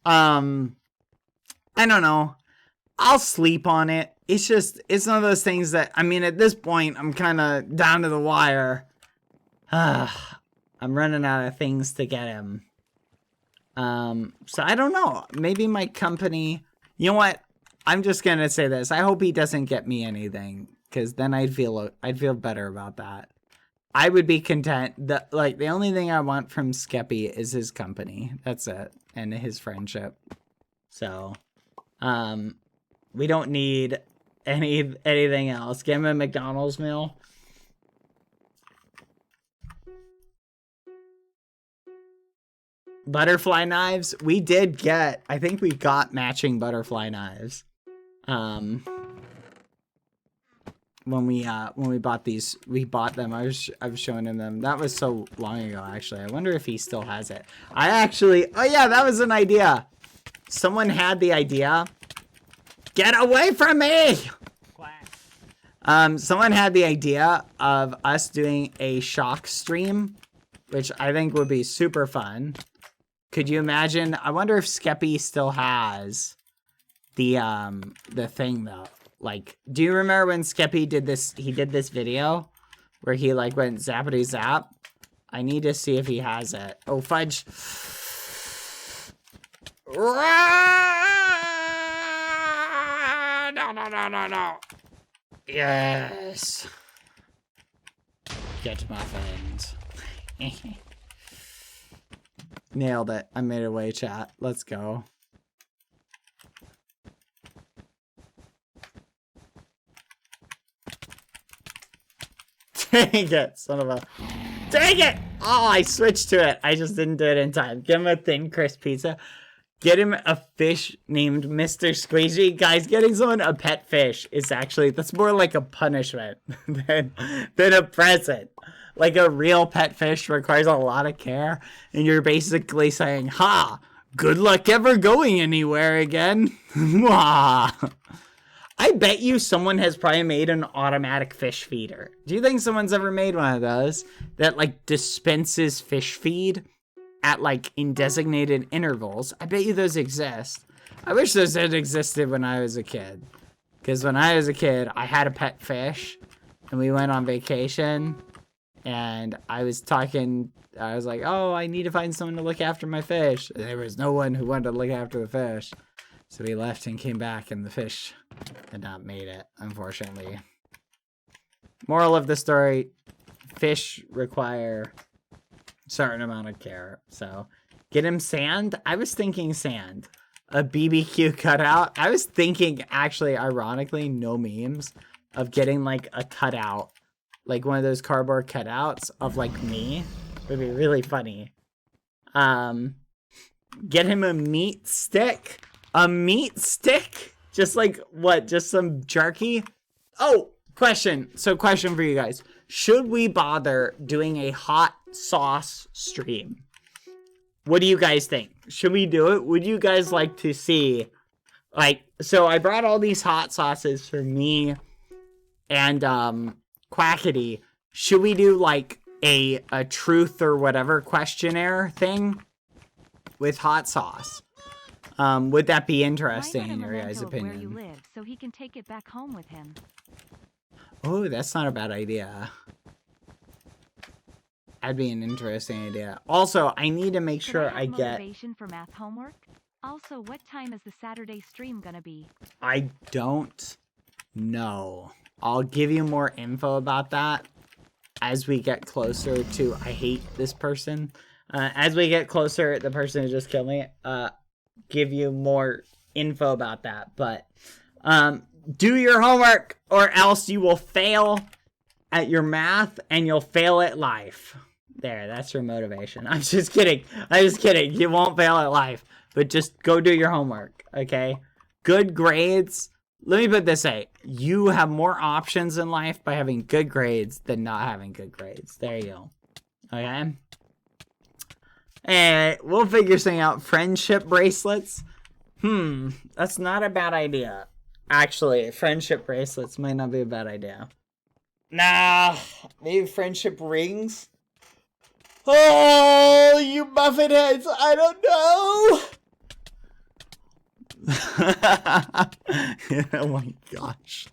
I don't know. I'll sleep on it. It's one of those things that, I mean, at this point, I'm kind of down to the wire. I'm running out of things to get him. So I don't know. Maybe my company, you know what? I'm just going to say this. I hope he doesn't get me anything, because then I'd feel better about that. I would be content. The only thing I want from Skeppy is his company. That's it. And his friendship. So, we don't need anything else. Give him a McDonald's meal. Butterfly knives. We did get, I think we got matching butterfly knives. When we bought these, we bought them. I was showing him them. That was so long ago, actually. I wonder if he still has it. Oh yeah, that was an idea. Someone had the idea. Get away from me! Someone had the idea of us doing a shock stream, which I think would be super fun. Could you imagine? I wonder if Skeppy still has the thing though. Like, do you remember when Skippy did this? He did this video where he like went zappity zap. I need to see if he has it. Oh fudge! No. Yes. Get muffins. Nailed it. I made it away, chat. Let's go. Dang it, son of a... Dang it! Oh, I switched to it. I just didn't do it in time. Give him a thin, crisp pizza. Get him a fish named Mr. Squeezy. Guys, getting someone a pet fish is actually... That's more like a punishment than a present. Like a real pet fish requires a lot of care. And you're basically saying, ha! Good luck ever going anywhere again. I bet you someone has probably made an automatic fish feeder. Do you think someone's ever made one of those that like dispenses fish feed at like in designated intervals? I bet you those exist. I wish those had existed when I was a kid. Because when I was a kid, I had a pet fish and we went on vacation and I was like, oh, I need to find someone to look after my fish. And there was no one who wanted to look after the fish. So we left and came back and the fish had not made it, unfortunately. Moral of the story, fish require a certain amount of care. So get him sand. I was thinking sand. A BBQ cutout. I was thinking, actually, ironically, no memes, of getting like a cutout. Like one of those cardboard cutouts of like me. It would be really funny. Get him a meat stick. A meat stick? Just like, what, just some jerky? Oh, question. So question for you guys. Should we bother doing a hot sauce stream? What do you guys think? Should we do it? Would you guys like to see, like, so I brought all these hot sauces for me and, Quackity. Should we do, like, a truth or whatever questionnaire thing with hot sauce? Would that be interesting in your guys' opinion? Where you live, so he can take it back home with him. Oh, that's not a bad idea. That'd be an interesting idea. Also, I need to make sure I get motivation for math homework. Also, what time is the Saturday stream gonna be? I don't know. I'll give you more info about that as we get closer to... I hate this person. As we get closer, the person who just killed me, give you more info about that. But do your homework or else you will fail at your math and you'll fail at life. There, that's your motivation. I'm just kidding. You won't fail at life. But just go do your homework, okay? Good grades. Let me put it this way. You have more options in life by having good grades than not having good grades. There you go. Okay? And we'll figure something out. Friendship bracelets. That's not a bad idea. Actually, friendship bracelets might not be a bad idea. Nah, maybe friendship rings? Oh, you muffin heads, I don't know. Oh my gosh.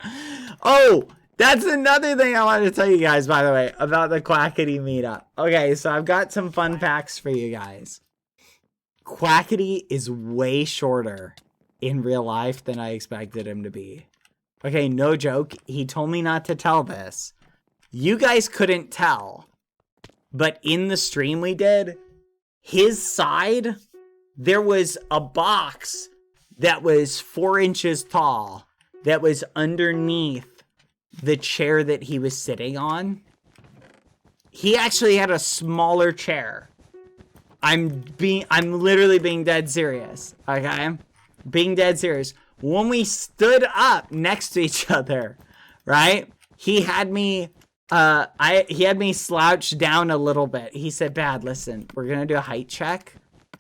Oh, that's another thing I wanted to tell you guys, by the way, about the Quackity meetup. Okay, so I've got some fun facts for you guys. Quackity is way shorter in real life than I expected him to be. Okay, no joke. He told me not to tell this. You guys couldn't tell. But in the stream we did, his side, there was a box that was 4 inches tall that was underneath the chair that he was sitting on. He actually had a smaller chair. I'm literally being dead serious. Okay? Being dead serious. When we stood up next to each other, right? He had me he had me slouched down a little bit. He said, "Bad, listen, we're gonna do a height check.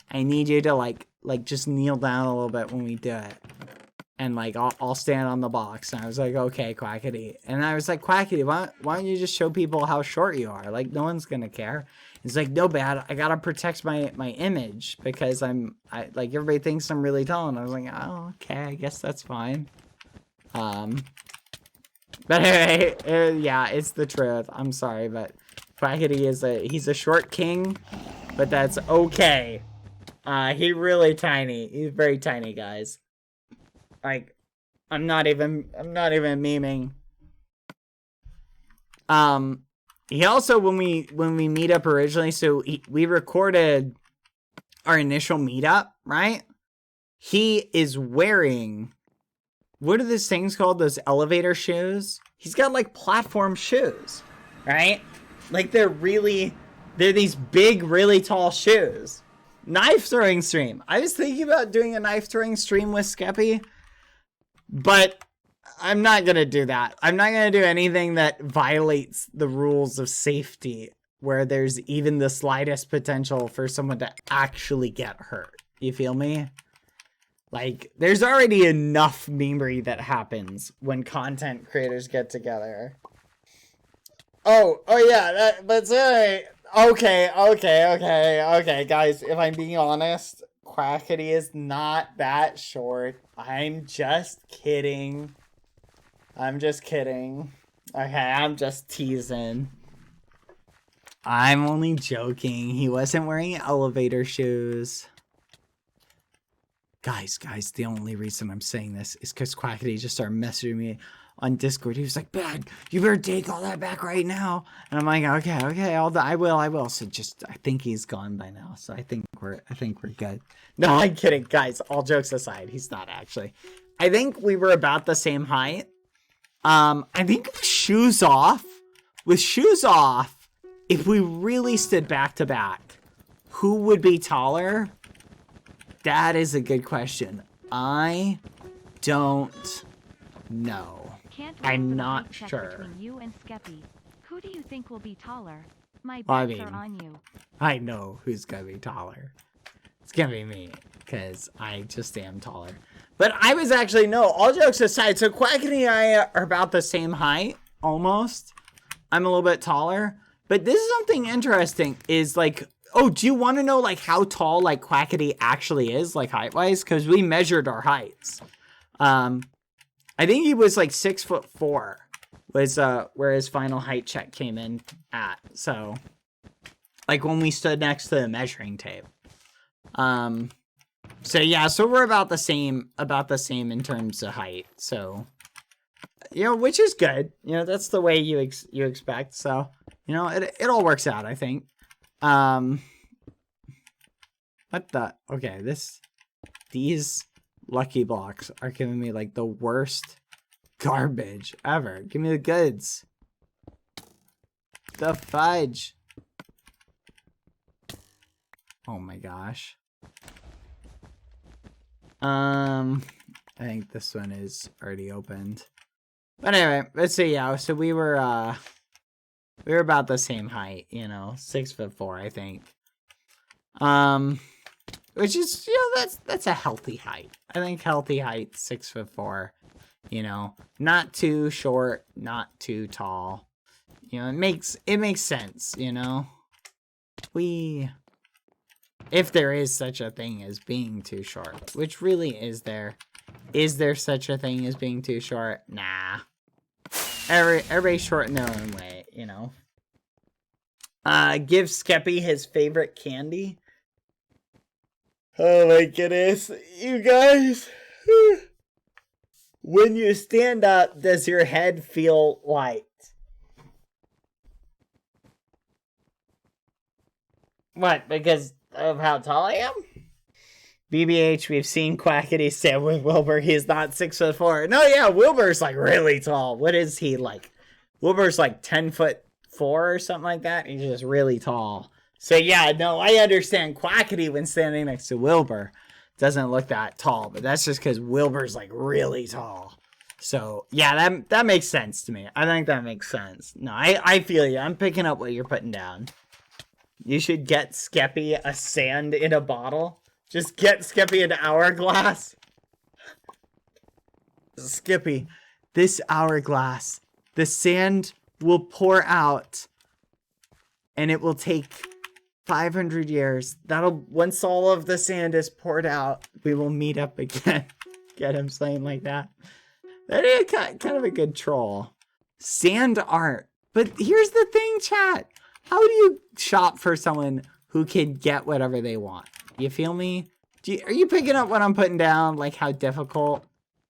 I need you to like just kneel down a little bit when we do it." And like, I'll stand on the box. And I was like, okay, Quackity. And I was like, Quackity, why don't you just show people how short you are? Like, no one's gonna care. He's like, no, Bad, I gotta protect my image because I like everybody thinks I'm really tall. And I was like, oh, okay, I guess that's fine. But anyway, yeah, it's the truth. I'm sorry, but Quackity he's a short king, but that's okay. He's really tiny. He's very tiny, guys. Like, I'm not even memeing. He also, when we meet up originally, so we recorded our initial meetup, right? He is wearing, what are those things called? Those elevator shoes? He's got like platform shoes, right? Like they're these big, really tall shoes. Knife throwing stream. I was thinking about doing a knife throwing stream with Skeppy, but I'm not going to do that. I'm not going to do anything that violates the rules of safety where there's even the slightest potential for someone to actually get hurt. You feel me? Like, there's already enough memery that happens when content creators get together. Oh yeah, that's right. Okay, guys, if I'm being honest, Quackity is not that short. I'm just kidding. Okay, I'm just teasing. I'm only joking. He wasn't wearing elevator shoes. Guys, the only reason I'm saying this is because Quackity just started messaging me on Discord. He was like, Bad, you better take all that back right now. And I'm like, okay, I will. So I think he's gone by now. So I think we're good. No, I'm kidding, guys. All jokes aside, he's not actually. I think we were about the same height. I think with shoes off, if we really stood back to back, who would be taller? That is a good question. I don't know. Can't wait I'm for the not height check sure. Between you and Skeppy. Who do you think will be taller? My Well, bets are on you. I know who's gonna be taller. It's gonna be me, because I just am taller. But I was actually, no, all jokes aside, so Quackity and I are about the same height, almost. I'm a little bit taller. But this is something interesting, is like, oh, do you want to know like how tall like Quackity actually is, like height-wise? Because we measured our heights. I think he was like 6'4", was where his final height check came in at. So, like when we stood next to the measuring tape. So yeah, so we're about the same in terms of height. So, you know, which is good. You know, that's the way you expect. So, you know, it all works out, I think. What the? Okay, these lucky blocks are giving me like the worst garbage ever. Give me the goods. The fudge. Oh my gosh. I think this one is already opened. But anyway, let's see. Yeah, so we were about the same height, you know, 6'4", I think. Which is, you know, that's a healthy height. I think healthy height, 6'4", you know, not too short, not too tall. You know, it makes sense, you know. If there is such a thing as being too short, which really is there such a thing as being too short? Nah. Everybody's short in their own way, you know. Give Skeppy his favorite candy. Oh my goodness, you guys. When you stand up, does your head feel light? What, because of how tall I am? BBH, we've seen Quackity stand with Wilbur. He's not 6'4". No, yeah, Wilbur's like really tall. What is he like? Wilbur's like 10'4" or something like that. He's just really tall. So yeah, no, I understand Quackity when standing next to Wilbur doesn't look that tall, but that's just because Wilbur's like really tall. So yeah, that makes sense to me. I think that makes sense. No, I feel you. I'm picking up what you're putting down. You should get Skeppy a sand in a bottle. Just get Skeppy an hourglass. Skippy, this hourglass, the sand will pour out, and it will take 500 years. Once all of the sand is poured out, we will meet up again. Get him saying like that. That is kind of a good troll. Sand art. But here's the thing, chat. How do you shop for someone who can get whatever they want? You feel me? Are you picking up what I'm putting down? Like how difficult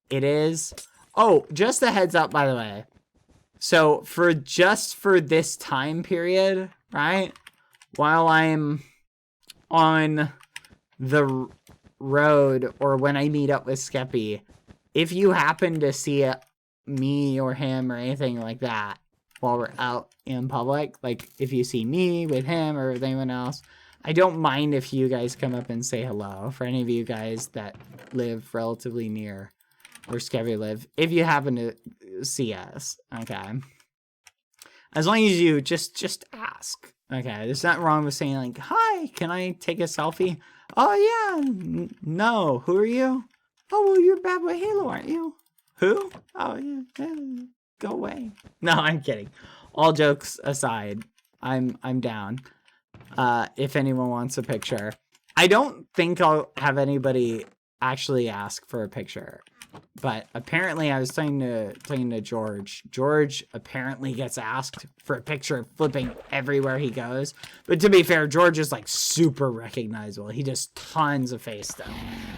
it is? Oh, just a heads up, by the way. So for this time period, right? While I'm on the road or when I meet up with Skeppy, if you happen to see me or him or anything like that while we're out in public, like if you see me with him or with anyone else, I don't mind if you guys come up and say hello. For any of you guys that live relatively near where Skeppy live, if you happen to see us, okay? As long as you just ask, okay? There's nothing wrong with saying like, hi, can I take a selfie? Oh yeah, no, who are you? Oh, well, you're BadBoyHalo, aren't you? Who? Oh, yeah, go away. No, I'm kidding. All jokes aside, I'm down. If anyone wants a picture. I don't think I'll have anybody actually ask for a picture. But apparently I was talking to George. George apparently gets asked for a picture flipping everywhere he goes. But to be fair, George is like super recognizable. He does tons of face stuff.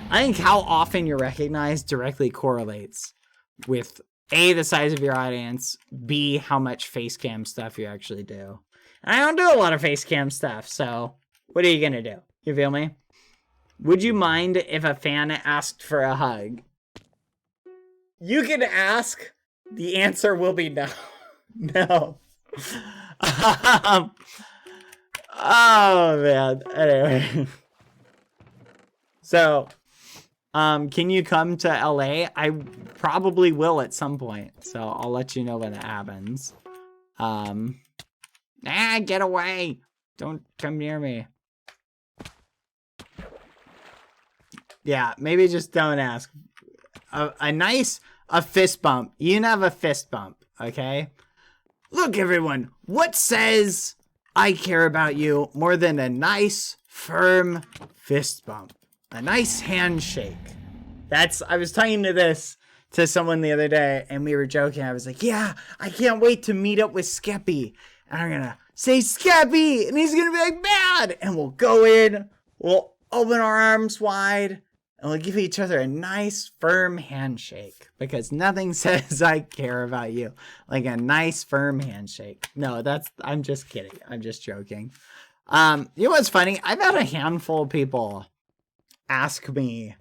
I think how often you're recognized directly correlates with A, the size of your audience, B, how much face cam stuff you actually do. And I don't do a lot of face cam stuff, so what are you gonna do? You feel me? Would you mind if a fan asked for a hug? You can ask. The answer will be no. No. Oh, man. Anyway. So, can you come to LA? I probably will at some point. So, I'll let you know when that happens. Get away. Don't come near me. Yeah, maybe just don't ask. A fist bump. You can have a fist bump, okay? Look, everyone, what says I care about you more than a nice, firm fist bump? A nice handshake. I was talking to someone the other day, and we were joking. I was like, yeah, I can't wait to meet up with Skeppy. And I'm gonna say Skeppy, and he's gonna be like, Bad! And we'll go in, we'll open our arms wide, and we'll give each other a nice, firm handshake. Because nothing says I care about you like a nice, firm handshake. No, I'm just kidding. I'm just joking. You know what's funny? I've had a handful of people ask me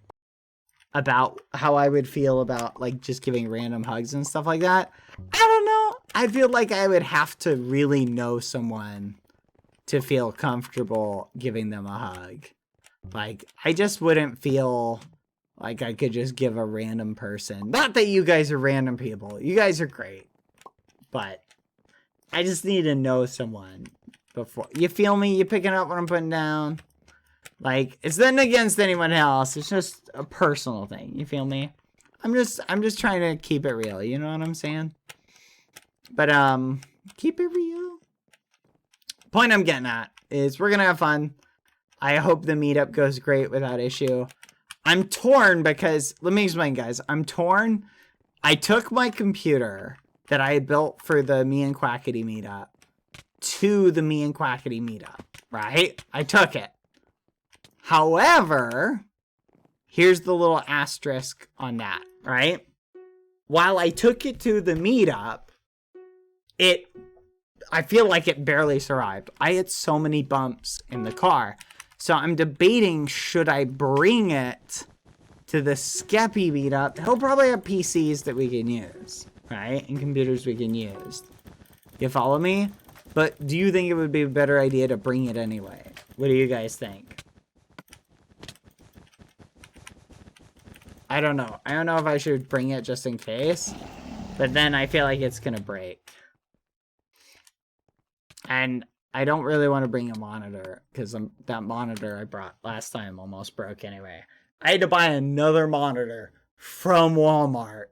about how I would feel about, like, just giving random hugs and stuff like that. I don't know. I feel like I would have to really know someone to feel comfortable giving them a hug. Like, I just wouldn't feel like I could just give a random person. Not that you guys are random people. You guys are great. But I just need to know someone before. You feel me? You picking up what I'm putting down? Like, it's nothing against anyone else. It's just a personal thing. You feel me? I'm just trying to keep it real. You know what I'm saying? But, keep it real. Point I'm getting at is we're gonna have fun. I hope the meetup goes great without issue. I'm torn because, let me explain, guys. I'm torn. I took my computer that I had built for the Me and Quackity meetup to the Me and Quackity meetup, right? I took it. However, here's the little asterisk on that, right? While I took it to the meetup, I feel like it barely survived. I had so many bumps in the car. So I'm debating, should I bring it to the Skeppy meetup? He'll probably have PCs that we can use, right? And computers we can use. You follow me? But do you think it would be a better idea to bring it anyway? What do you guys think? I don't know. I don't know if I should bring it just in case. But then I feel like it's gonna break. And I don't really want to bring a monitor, because that monitor I brought last time almost broke anyway. I had to buy another monitor from Walmart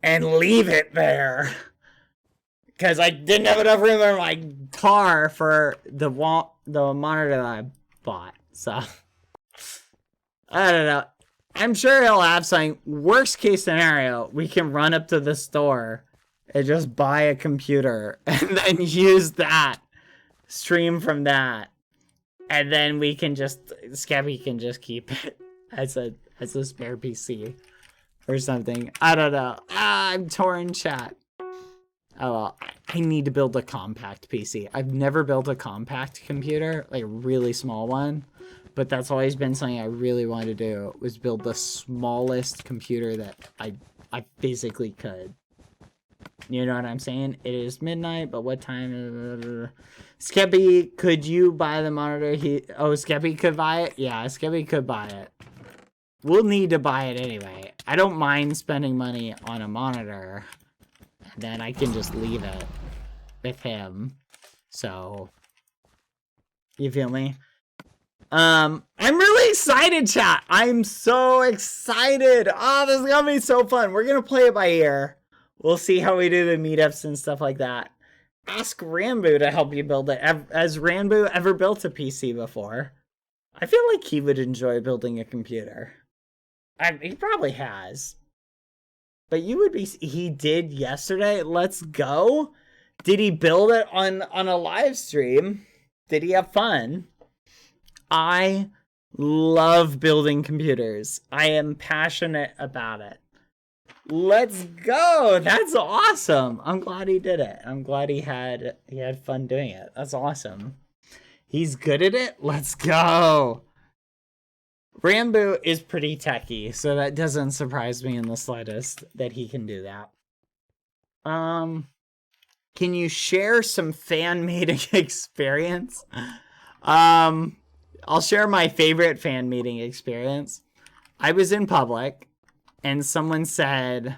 and leave it there. Because I didn't have enough room in my car for the monitor that I bought. So, I don't know. I'm sure he'll have something. Worst case scenario, we can run up to the store and just buy a computer and then use that. Stream from that. And then we can just, Scabby can just keep it as a spare PC or something. I don't know. I'm torn, chat. Oh, well, I need to build a compact PC. I've never built a compact computer, like a really small one, but that's always been something I really wanted to do, was build the smallest computer that I physically could. You know what I'm saying? It is midnight, but what time? Skeppy, could you buy the monitor? Skeppy could buy it? Yeah, Skeppy could buy it. We'll need to buy it anyway. I don't mind spending money on a monitor. Then I can just leave it with him. So, you feel me? I'm really excited, chat. I'm so excited. Oh, this is gonna be so fun. We're gonna play it by ear. We'll see how we do the meetups and stuff like that. Ask Rambo to help you build it. Has Rambo ever built a PC before? I feel like he would enjoy building a computer. He probably has. But you would be... He did yesterday? Let's go. Did he build it on a live stream? Did he have fun? I love building computers. I am passionate about it. Let's go. That's awesome. I'm glad he did it. I'm glad he had fun doing it. That's awesome. He's good at it. Let's go. Rambo is pretty techie, so that doesn't surprise me in the slightest that he can do that. Can you share some fan meeting experience? I'll share my favorite fan meeting experience. I was in public and someone said,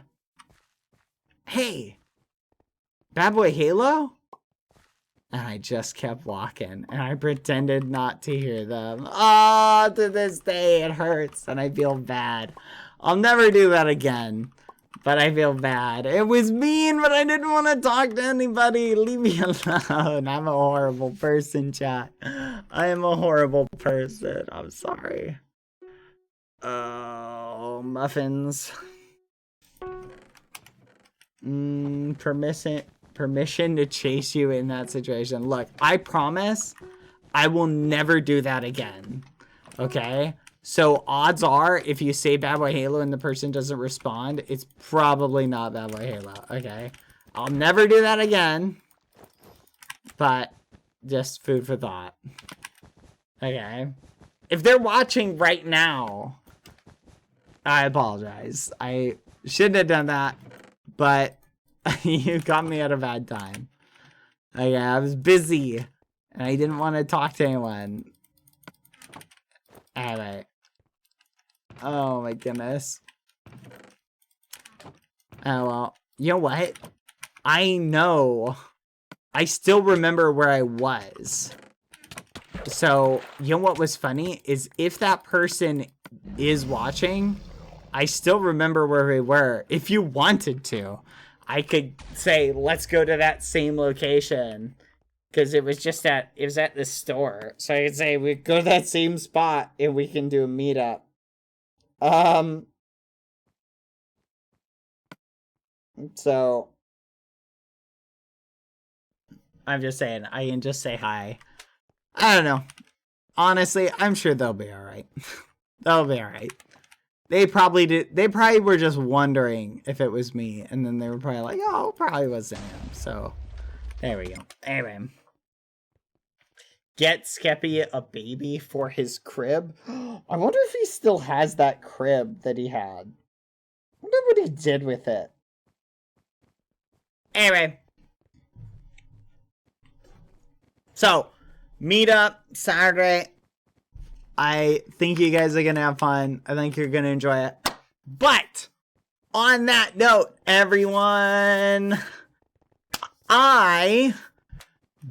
"Hey, BadBoyHalo?" And I just kept walking, and I pretended not to hear them. Oh, to this day, it hurts, and I feel bad. I'll never do that again, but I feel bad. It was mean, but I didn't want to talk to anybody. Leave me alone. I'm a horrible person, chat. I am a horrible person. I'm sorry. Oh, muffins. Permission to chase you in that situation. Look, I promise I will never do that again. Okay? So odds are, if you say BadBoyHalo and the person doesn't respond, it's probably not BadBoyHalo. Okay? I'll never do that again. But just food for thought. Okay? If they're watching right now, I apologize. I shouldn't have done that. But you got me at a bad time. Okay, I was busy. And I didn't want to talk to anyone. Alright. Oh my goodness. Oh well. You know what? I know. I still remember where I was. So, you know what was funny? Is if that person is watching, I still remember where we were. If you wanted to, I could say, let's go to that same location. Because it was at the store. So I could say, we go to that same spot and we can do a meetup. So, I'm just saying, I can just say hi. I don't know. Honestly, I'm sure they'll be alright. They'll be alright. They probably were just wondering if it was me. And then they were probably like, oh, it probably wasn't him. So, there we go. Anyway. Get Skeppy a baby for his crib. I wonder if he still has that crib that he had. I wonder what he did with it. Anyway. So, meetup Saturday. I think you guys are going to have fun. I think you're going to enjoy it. But, on that note, everyone, I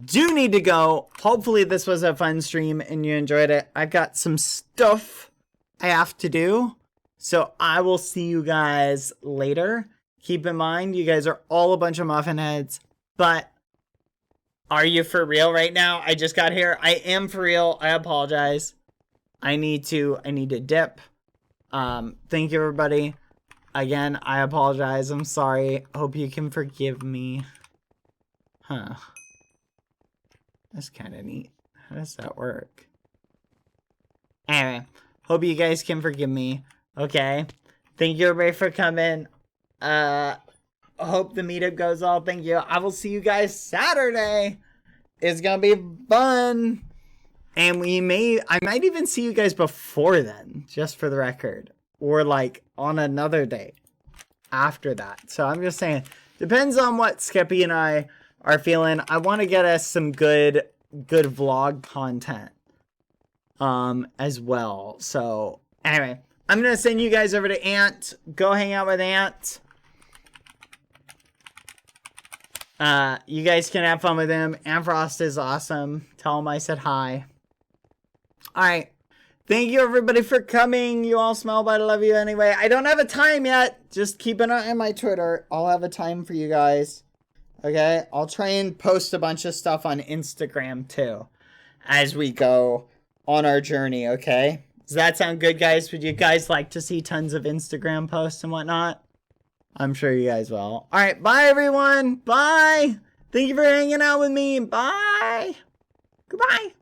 do need to go. Hopefully this was a fun stream and you enjoyed it. I've got some stuff I have to do. So I will see you guys later. keep in mind, you guys are all a bunch of muffin heads, but are you for real right now? I just got here. I am for real. I apologize. I need to dip. Thank you, everybody. Again, I apologize. I'm sorry. Hope you can forgive me. Huh. That's kind of neat. How does that work? Anyway, hope you guys can forgive me. Okay. Thank you, everybody, for coming. Hope the meetup goes well. Thank you. I will see you guys Saturday. It's gonna be fun. And I might even see you guys before then, just for the record. Or like on another day after that. So I'm just saying, depends on what Skippy and I are feeling. I want to get us some good vlog content as well. So anyway, I'm gonna send you guys over to Ant. Go hang out with Ant. You guys can have fun with him. Amfrost is awesome. Tell him I said hi. Alright. Thank you, everybody, for coming. You all smell, but I love you anyway. I don't have a time yet. Just keep an eye on my Twitter. I'll have a time for you guys. Okay? I'll try and post a bunch of stuff on Instagram, too, as we go on our journey, okay? Does that sound good, guys? Would you guys like to see tons of Instagram posts and whatnot? I'm sure you guys will. Alright, bye, everyone. Bye. Thank you for hanging out with me. Bye. Goodbye.